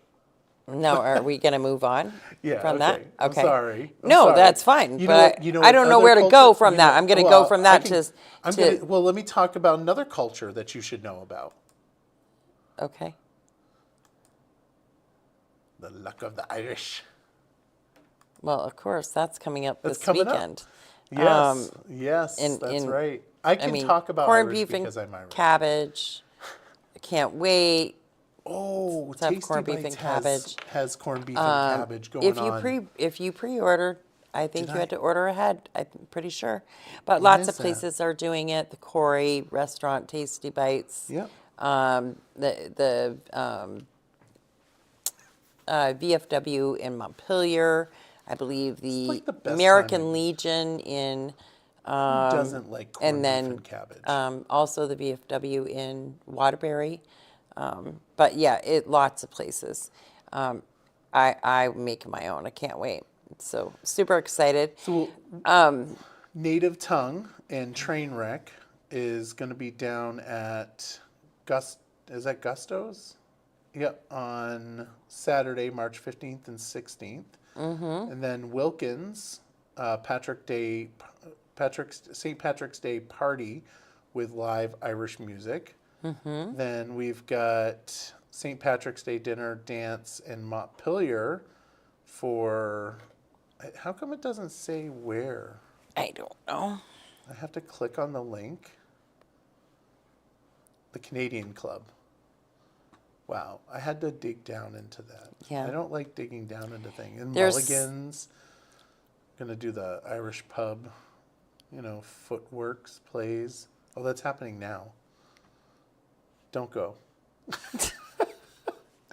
No, are we going to move on Yeah, from okay. that? I'm sorry. I'm No, sorry. that's fine. You But know I don't know other where to go culture- from you that. know- I'm going to well, go from I that can- to well, let me talk about another culture that you should know about. okay. The luck of the Irish. Well, of course, that's coming up That's this coming up. weekend. Yes, yes, in- that's in- right. I can talk about corned Irish beef because and I'm Irish. cabbage. I can't wait. Oh, Let's have Tasty corned beef Bites and cabbage. has corned beef and cabbage going on. If you pre-ordered, I think Did you I? had to order ahead. I'm pretty sure, but lots is of that? places are doing it. The Corey restaurant, Tasty Bites. Yep. The VFW in Montpelier. I believe the like the best time American of- Legion in, Who doesn't like corned and beef then and cabbage? also the VFW in Waterbury. But yeah, lots of places. I make my own. I can't wait. So super excited. So, Native Tongue and Trainwreck is going to be down at Is that Gusto's? Yep, on Saturday, March 15th and 16th. And then Wilkins, St. Patrick's Day party with live Irish music. Then we've got St. Patrick's Day dinner, dance in Montpelier for, how come it doesn't say where? I don't know. I have to click on the link. The Canadian Club. Wow, I had to dig down into that. Yeah. I don't like digging down into things. And There's- Mulligan's, gonna do the Irish pub, Footworks plays. Oh, that's happening now. Don't go.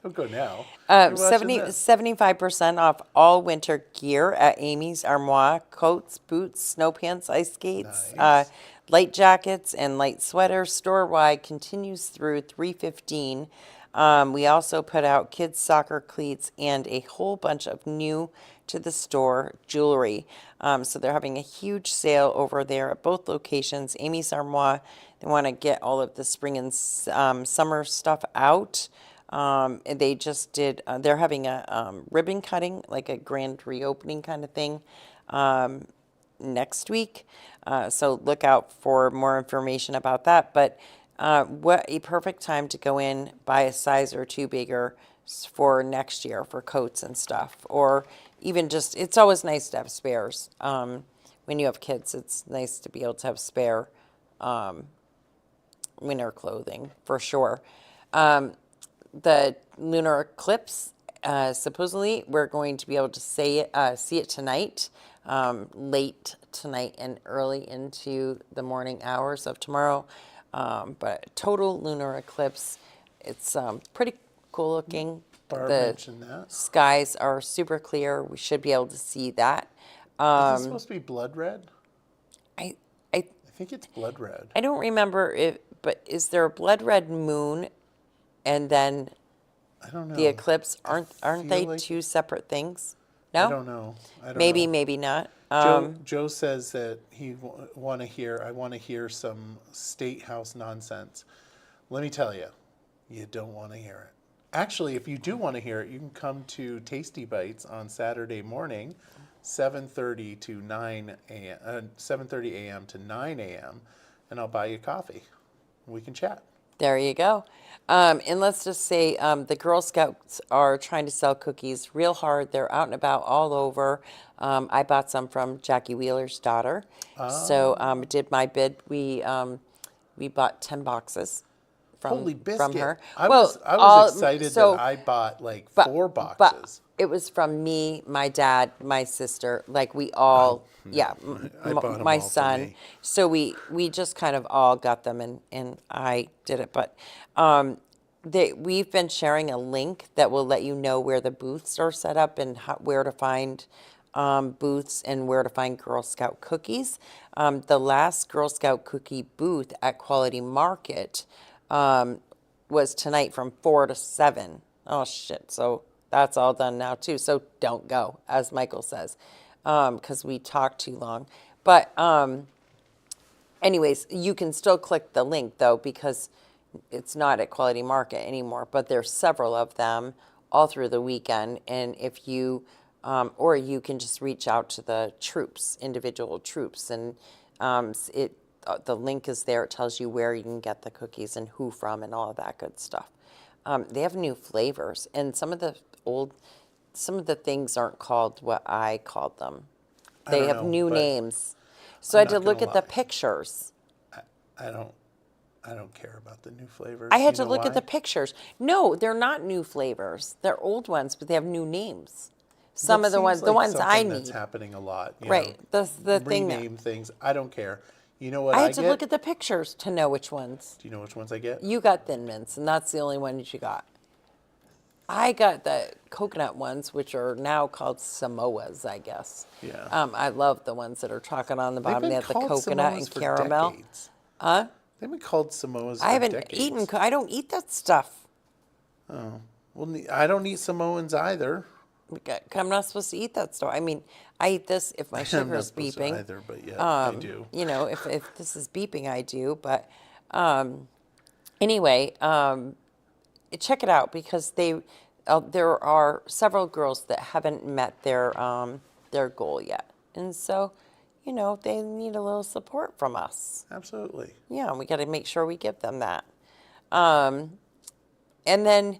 Don't go now. You're watching this. 75% off all winter gear at Amy's Armoire. Coats, boots, snow pants, ice skates, Nice. light jackets, and light sweaters. Store-wide continues through 3/15. We also put out kids' soccer cleats and a whole bunch of new to the store jewelry. So they're having a huge sale over there at both locations. Amy's Armoire, they want to get all of the spring and summer stuff out. And they just did, they're having a ribbon cutting, like a grand reopening kind of thing. next week. So look out for more information about that. But what a perfect time to go in, buy a size or two bigger for next year for coats and stuff. Or even just, it's always nice to have spares. When you have kids, it's nice to be able to have spare winter clothing for sure. The lunar eclipse, supposedly we're going to be able to see it tonight, late tonight and early into the morning hours of tomorrow. But total lunar eclipse, it's pretty cool looking. Barb The mentioned that. skies are super clear. We should be able to see that. Is this supposed to be blood red? I I think it's blood red. I don't remember if, but is there a blood red moon and then I don't know. the eclipse? Aren't they like, two separate things? I No? don't know. I don't Maybe, know. maybe not. Joe says that he want to hear. I want to hear some state house nonsense. Let me tell you, you don't want to hear it. Actually, if you do want to hear it, you can come to Tasty Bites on Saturday morning, 7:30 to 9 a.m. 7:30 a.m. to 9 a.m. and I'll buy you coffee. We can chat. There you go. And let's just say the Girl Scouts are trying to sell cookies real hard. They're out and about all over. I bought some from Jackie Wheeler's daughter. So did my bid. We bought 10 boxes Holy from biscuit! her. I was excited so- that I bought like but- 4 But boxes. it was from me, my dad, my sister, like we all, yeah, I bought 'em my all for son. me. So we just kind of all got them and I did it. But we've been sharing a link that will let you know where the booths are set up and where to find booths and where to find Girl Scout cookies. The last Girl Scout cookie booth at Quality Market was tonight from 4 to 7. Oh, shit. So that's all done now, too. So don't go, as Michael says, because we talked too long. But anyways, you can still click the link, though, because it's not at Quality Market anymore. But there's several of them all through the weekend. And if you, or you can just reach out to the troops, individual troops, and the link is there. It tells you where you can get the cookies and who from and all of that good stuff. They have new flavors, and some of the things aren't called what I called them. They don't have know, new but names. So I had not to look gonna at the lie. pictures. I don't care about the new flavors. I had You to know look at the why? pictures. No, they're not new flavors. They're old ones, but they have new names. Some That of the seems ones, the like ones I something that's need. happening a lot. You Right. know, The thing that rename things. I don't care. You know what I I had to get? look at the pictures to know which ones. Do you know which ones I get? You got Thin Mints, and that's the only one that you got. I got the coconut ones, which are now called Samoas, I guess. Yeah. I love the ones that are chocolate on the They've bottom. been They have the called coconut Samoas and for caramel. decades. Huh? They've been called Samoas for I haven't decades. eaten. I don't eat that stuff. Well, I don't eat Samoans either. I'm not supposed to eat that stuff. I mean, I eat this if my I'm sugar not is supposed to beeping. either, but yeah, I do. You know, if this is beeping, I do. But anyway, check it out because there are several girls that haven't met their goal yet, and so you know they need a little support from us. Absolutely. Yeah, and we got to make sure we give them that. And then,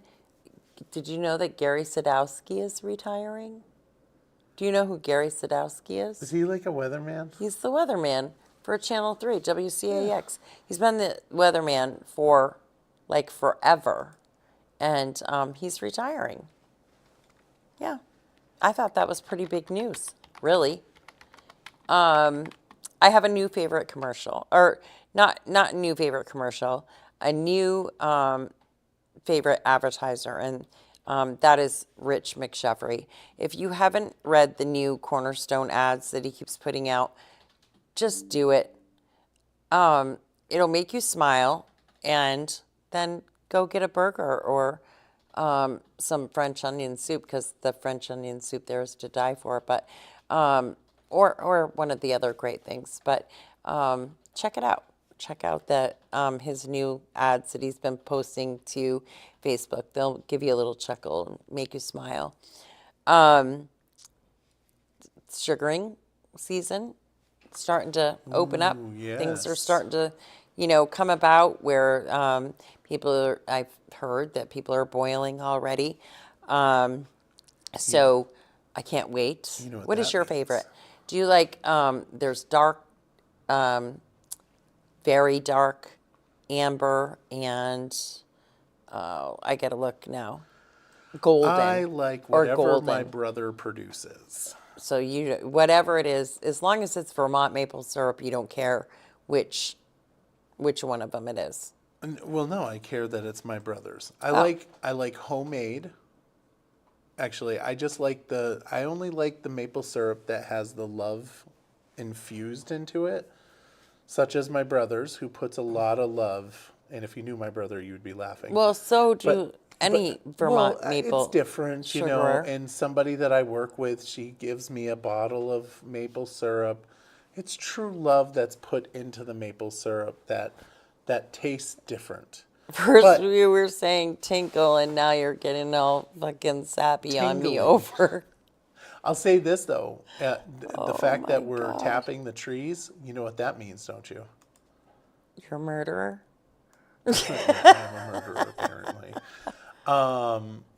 did you know that Gary Sadowski is retiring? Do you know who Gary Sadowski is? Is he like a weatherman? He's the weatherman for Channel 3, WCAX. He's been the weatherman for like forever. And he's retiring. Yeah. I thought that was pretty big news, really. I have a new favorite commercial. Or not a new favorite commercial. A new favorite advertiser. And that is Rich McSheffrey. If you haven't read the new Cornerstone ads that he keeps putting out, just do it. It'll make you smile, and then go get a burger or some French onion soup, because the French onion soup there is to die for. But or one of the other great things. But check it out. Check out his new ads that he's been posting to Facebook. They'll give you a little chuckle and make you smile. Sugaring season starting to open up. Ooh, Things are yes. starting to, come about where I've heard that people are boiling already. You, So I can't wait. you know what What is that your means. favorite? Do you like, there's dark, very dark, amber, and, I gotta look now, I golden like or whatever my golden. brother produces. So whatever it is, as long as it's Vermont maple syrup, you don't care which one of them it is. Well, no, I care that it's my brother's. Oh, I like homemade. Actually, I only like the maple syrup that has the love infused into it, such as my brother's, who puts a lot of love. And if you knew my brother, you'd be laughing. well, so do But any well, Vermont it's maple different, you know. sugarer. And somebody that I work with, she gives me a bottle of maple syrup. It's true love that's put into the maple syrup that tastes different. First But you were saying tinkle, and now you're getting all fucking sappy on me tingly. over. I'll say this though, the Oh fact my that we're God. tapping the trees, you know what that means, don't you? You're a murderer? Yeah, I'm a murderer apparently.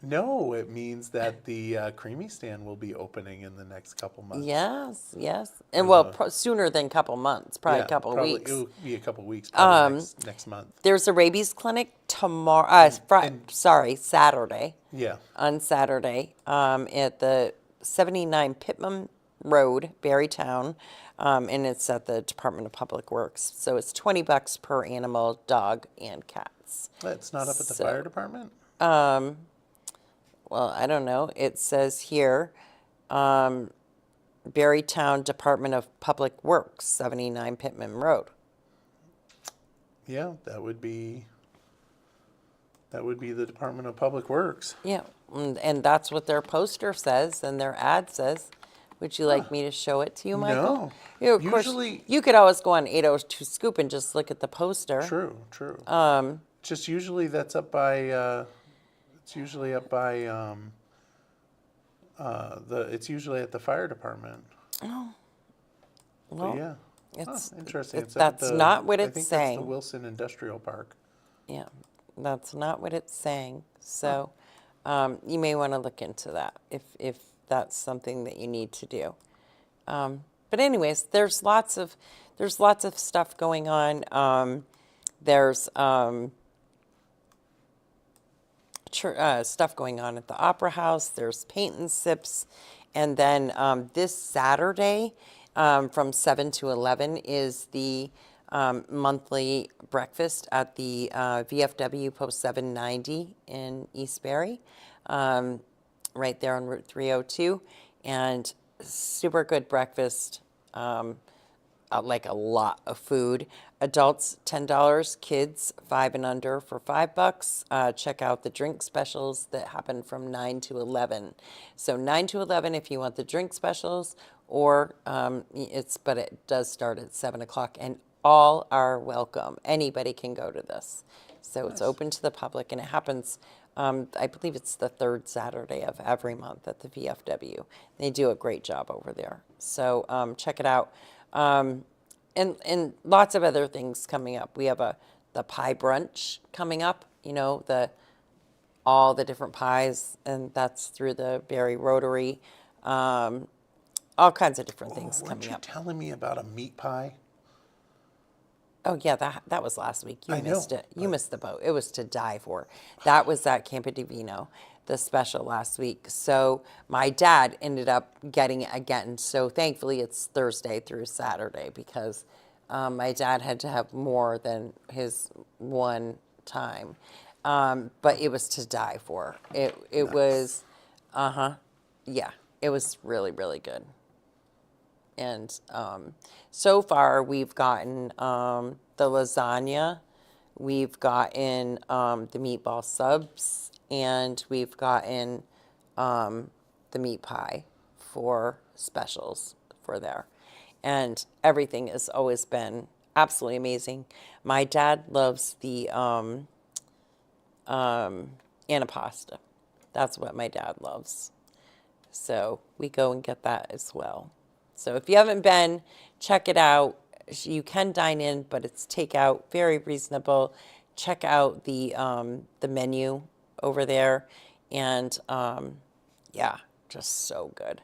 No, it means that the creamy stand will be opening in the next couple months. Yes, yes. And Or well, the sooner than couple months, probably a Yeah, couple of probably weeks. it'll be a couple weeks, probably next month. There's a rabies clinic tomorrow, And Saturday, yeah, on Saturday, at the 79 Pitman Road, Barrytown, and it's at the Department of Public Works. So it's $20 per animal, dog and cats. it's not up at the So, fire department. well, I don't know. It says here, Barrytown Department of Public Works, 79 Pitman Road. Yeah, that would be the Department of Public Works. Yeah, and that's what their poster says and their ad says. Would you like me to show it to you, Michael? No, Of course, usually you could always go on 802 Scoop and just look at the poster. true. Just usually that's up by. It's usually up by. It's usually at the fire department. But Well, yeah. it's Interesting. It's up at that's not what I it's think that's the saying. Wilson Industrial Park. Yeah, that's not what it's saying. So, you may want to look into that if that's something that you need to do. But anyways, there's lots of stuff going on. There's stuff going on at the Opera House. There's paint and sips, and then this Saturday, from 7 to 11, is the monthly breakfast at the VFW Post 790 in East Barry, right there on Route 302, and super good breakfast. Like a lot of food. Adults $10, kids 5 and under for $5. Check out the drink specials that happen from 9 to 11. So 9 to 11 if you want the drink specials, or but it does start at 7 o'clock, and all are welcome. Anybody can go to this. So it's Nice. open to the public, and it happens. I believe it's the third Saturday of every month at the VFW. They do a great job over there. So check it out. And lots of other things coming up. We have the pie brunch coming up. All the different pies, and that's through the Barry Rotary. All kinds of different things Weren't coming you up. telling me about a meat pie? Oh yeah, that was last week. You I know, missed it. You but- missed the boat. It was to die for. That was at Campo Divino, the special last week. So my dad ended up getting it again. So thankfully it's Thursday through Saturday, because my dad had to have more than his one time. But it was to die for. It was, yeah, it was really, really good. And so far, we've gotten the lasagna, we've gotten the meatball subs, and we've gotten the meat pie for specials for there. And everything has always been absolutely amazing. My dad loves the antipasta. That's what my dad loves. So we go and get that as well. So if you haven't been, check it out. You can dine in, but it's takeout, very reasonable. Check out the menu over there, and yeah, just so good.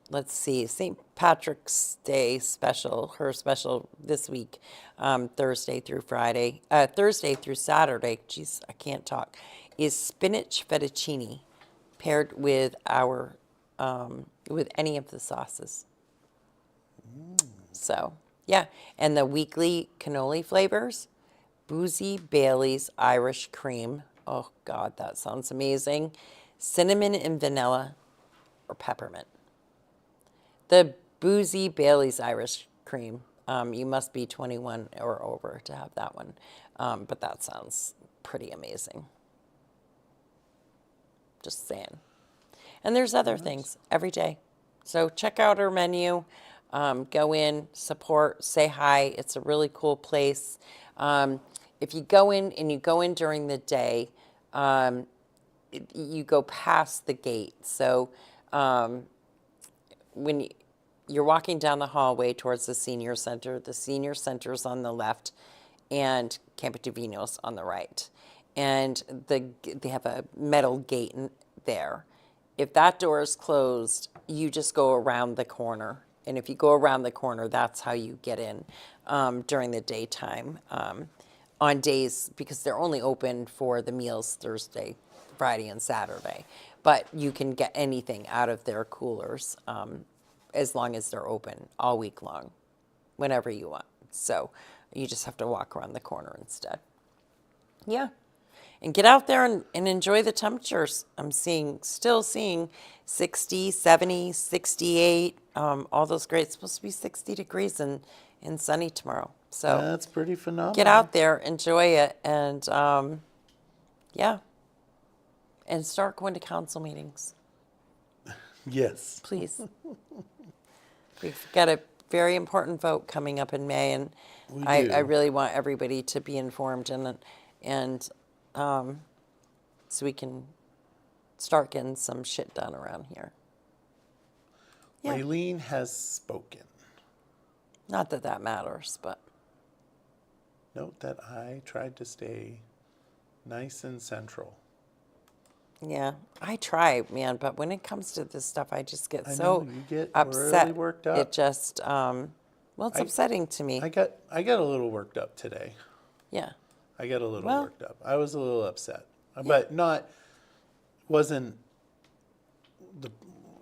Let's see, St. Patrick's Day special, her special this week, Thursday through Friday, Thursday through Saturday. Jeez, I can't talk. Is spinach fettuccine paired with our with any of the sauces. So, yeah. And the weekly cannoli flavors, boozy Bailey's Irish cream. Oh, God, that sounds amazing. Cinnamon and vanilla or peppermint. The boozy Bailey's Irish cream. You must be 21 or over to have that one. But that sounds pretty amazing. Just saying. And there's other things every day. So check out our menu. Go in, support, say hi. It's a really cool place. If you go in and you go in during the day, you go past the gate. So when you're walking down the hallway towards the senior center's on the left, and Campo Divino's on the right. And they have a metal gate there. If that door is closed, you just go around the corner. And if you go around the corner, that's how you get in during the daytime on days, because they're only open for the meals Thursday, Friday, and Saturday. But you can get anything out of their coolers as long as they're open all week long, whenever you want. So you just have to walk around the corner instead. Yeah. And get out there and enjoy the temperatures. I'm still seeing 60, 70, 68, all those great. It's supposed to be 60 degrees and sunny tomorrow. So That's pretty phenomenal. get out there, enjoy it, and yeah. And start going to council meetings, Yes. please. We've got a very important vote coming up in May, and I really want everybody to be informed and so we can start getting some shit done around here. Yeah. Raylene has spoken. Not that that matters, but Note that I tried to stay nice and central. yeah, I try, man. But when it comes to this stuff, I just get I so know, you get upset. really worked up. It just, well, it's upsetting to me. I got a little worked up today. Yeah. I got a little Well, worked up. I was a little upset, but wasn't the.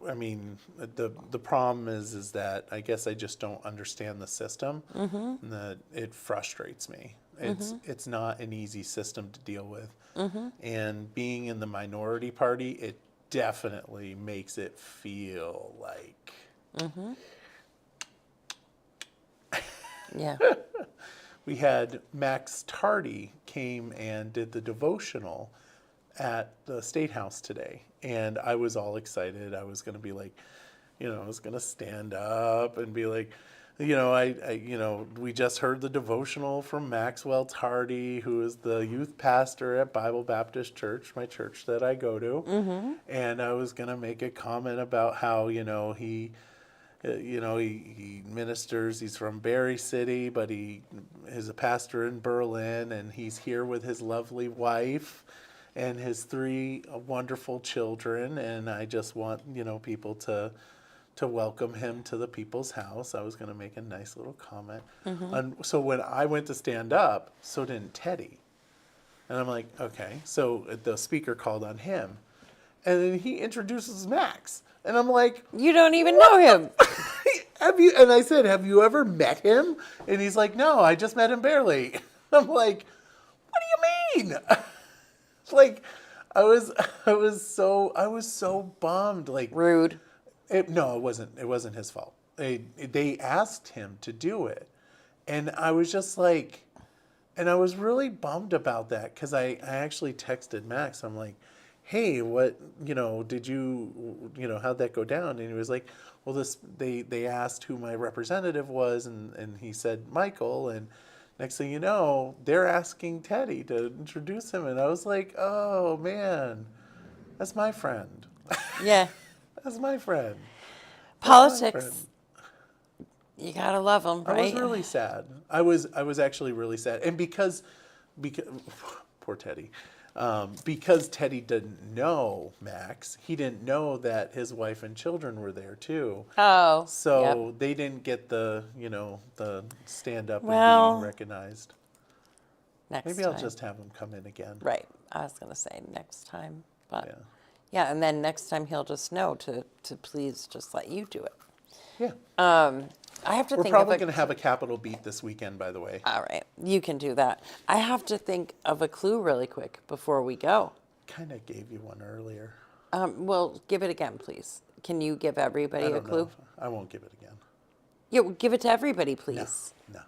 I mean, the problem is that I guess I just don't understand the system, and that it frustrates me. It's not an easy system to deal with, and being in the minority party, it definitely makes it feel like. Yeah. We had Max Tardy came and did the devotional at the State House today, and I was all excited. I was going to be like, I was going to stand up and be like, we just heard the devotional from Maxwell Tardy, who is the youth pastor at Bible Baptist Church, my church that I go to, and I was going to make a comment about how, he ministers. He's from Berry City, but he is a pastor in Berlin, and he's here with his lovely wife and his 3 wonderful children. And I just want people to welcome him to the people's house. I was going to make a nice little comment, and so when I went to stand up, so didn't Teddy, and I'm like, okay. So the speaker called on him, and then he introduces Max. And I'm like, You don't even know him. have you? And I said, have you ever met him? And he's like, no, I just met him barely. I'm like, what do you mean? Like, I was so bummed. Like, Rude. no, it wasn't his fault. They asked him to do it, and I was just like, and I was really bummed about that, because I actually texted Max. I'm like, hey, what, did you, how'd that go down? And he was like, well, they asked who my representative was, and he said Michael, and next thing you know, they're asking Teddy to introduce him, and I was like, oh man, that's my friend. Yeah. That's my friend. Politics. You gotta love them, I was right? really sad. I was actually really sad, and because poor Teddy, because Teddy didn't know Max, he didn't know that his wife and children were there too. Oh, So yep. they didn't get the the stand up and Well, being recognized. next Maybe I'll time. just have him come in again. Right. I was gonna say next time, but Yeah. yeah, and then next time he'll just know to please just let you do it. Yeah. I have to We're think probably of going to have a capital beat this weekend, by the way. All right, you can do that. I have to think of a clue really quick before we go. Kind of gave you one earlier. Well, give it again, please. Can you give everybody I a don't clue? know. I won't give it again. Yeah, well, give it to everybody, No. please. No.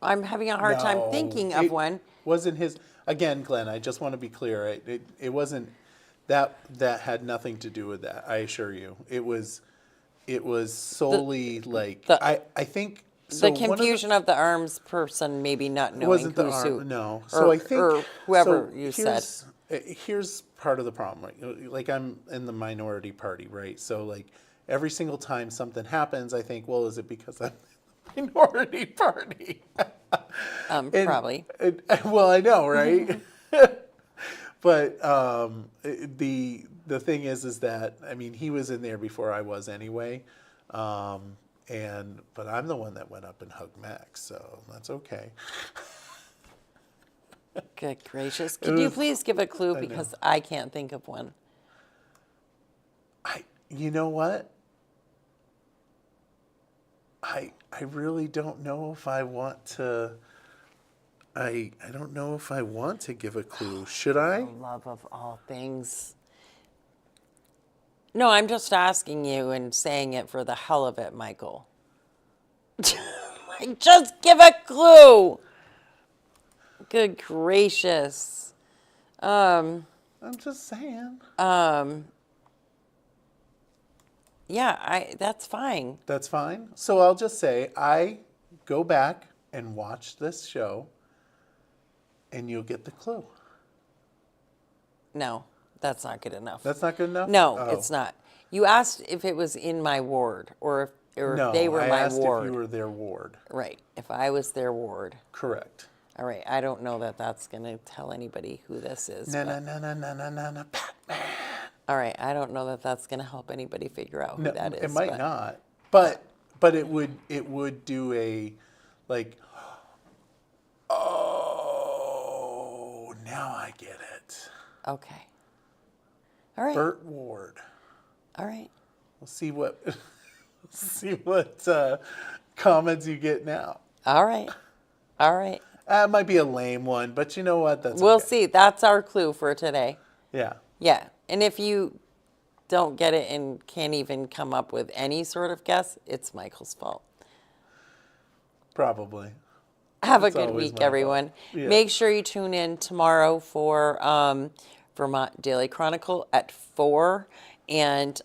I'm having a hard time thinking of it one. Wasn't his. Again, Glenn, I just want to be clear. It wasn't that had nothing to do with that. I assure you. It was solely like the- I think The so. confusion of the arms person maybe not It knowing wasn't the who's who. arm. No. Or, So I think or whoever so you said. Here's part of the problem. Like I'm in the minority party, right? So like every single time something happens, I think, well, is it because I'm in the minority party? Probably. Well, I know, right? But the thing is that I mean he was in there before I was anyway, but I'm the one that went up and hugged Max, so that's okay. Good gracious. Could you was- please give a clue know. because I can't think of one. You know what? I really don't know if I want to. I don't know if I want to give a clue. Should I? Love of all things. No, I'm just asking you and saying it for the hell of it, Michael. Like, just give a clue. Good gracious. I'm just saying. Yeah, that's fine. That's fine. So I'll just say I go back and watch this show, and you'll get the clue. No, that's not good enough. That's not good enough? No, Oh. it's not. You asked if it was in my ward or if No, they were I my asked ward. if you were their ward. Right. If I was their ward. Correct. All right. I don't know that that's going to tell anybody who this is. Na but- na na na na na na Batman. All right. I don't know that that's going to help anybody figure out who No, that is. it might but- not. But it would do a like. Oh, now I get it. Okay. All right. Burt Ward. All right. We'll see what comments you get now. All right. All right. That might be a lame one, but you know what? That's We'll okay. see. That's our clue for today. Yeah. Yeah. And if you don't get it and can't even come up with any sort of guess, it's Michael's fault. Probably. Have It's a good always week, my fault. everyone. Yeah. Make sure you tune in tomorrow for Vermont Daily Chronicle at 4. And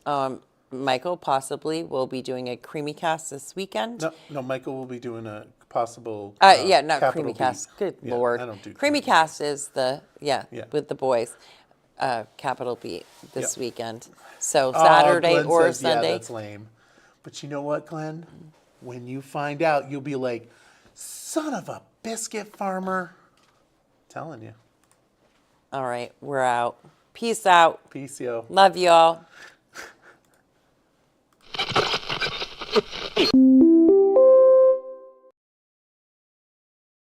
Michael possibly will be doing a creamy cast this weekend. No, Michael will be doing a possible. Yeah, not capital creamy beat. cast. Good Yeah, Lord. I don't do creamy cast is the, Yeah. with the boys. Capital beat this Yeah. weekend. So Oh, Saturday Glenn or says, Sunday. Yeah, that's lame. But you know what, Glenn? When you find out, you'll be like, son of a biscuit farmer. Telling you. All right, we're out. Peace out. Peace, yo. Love you all.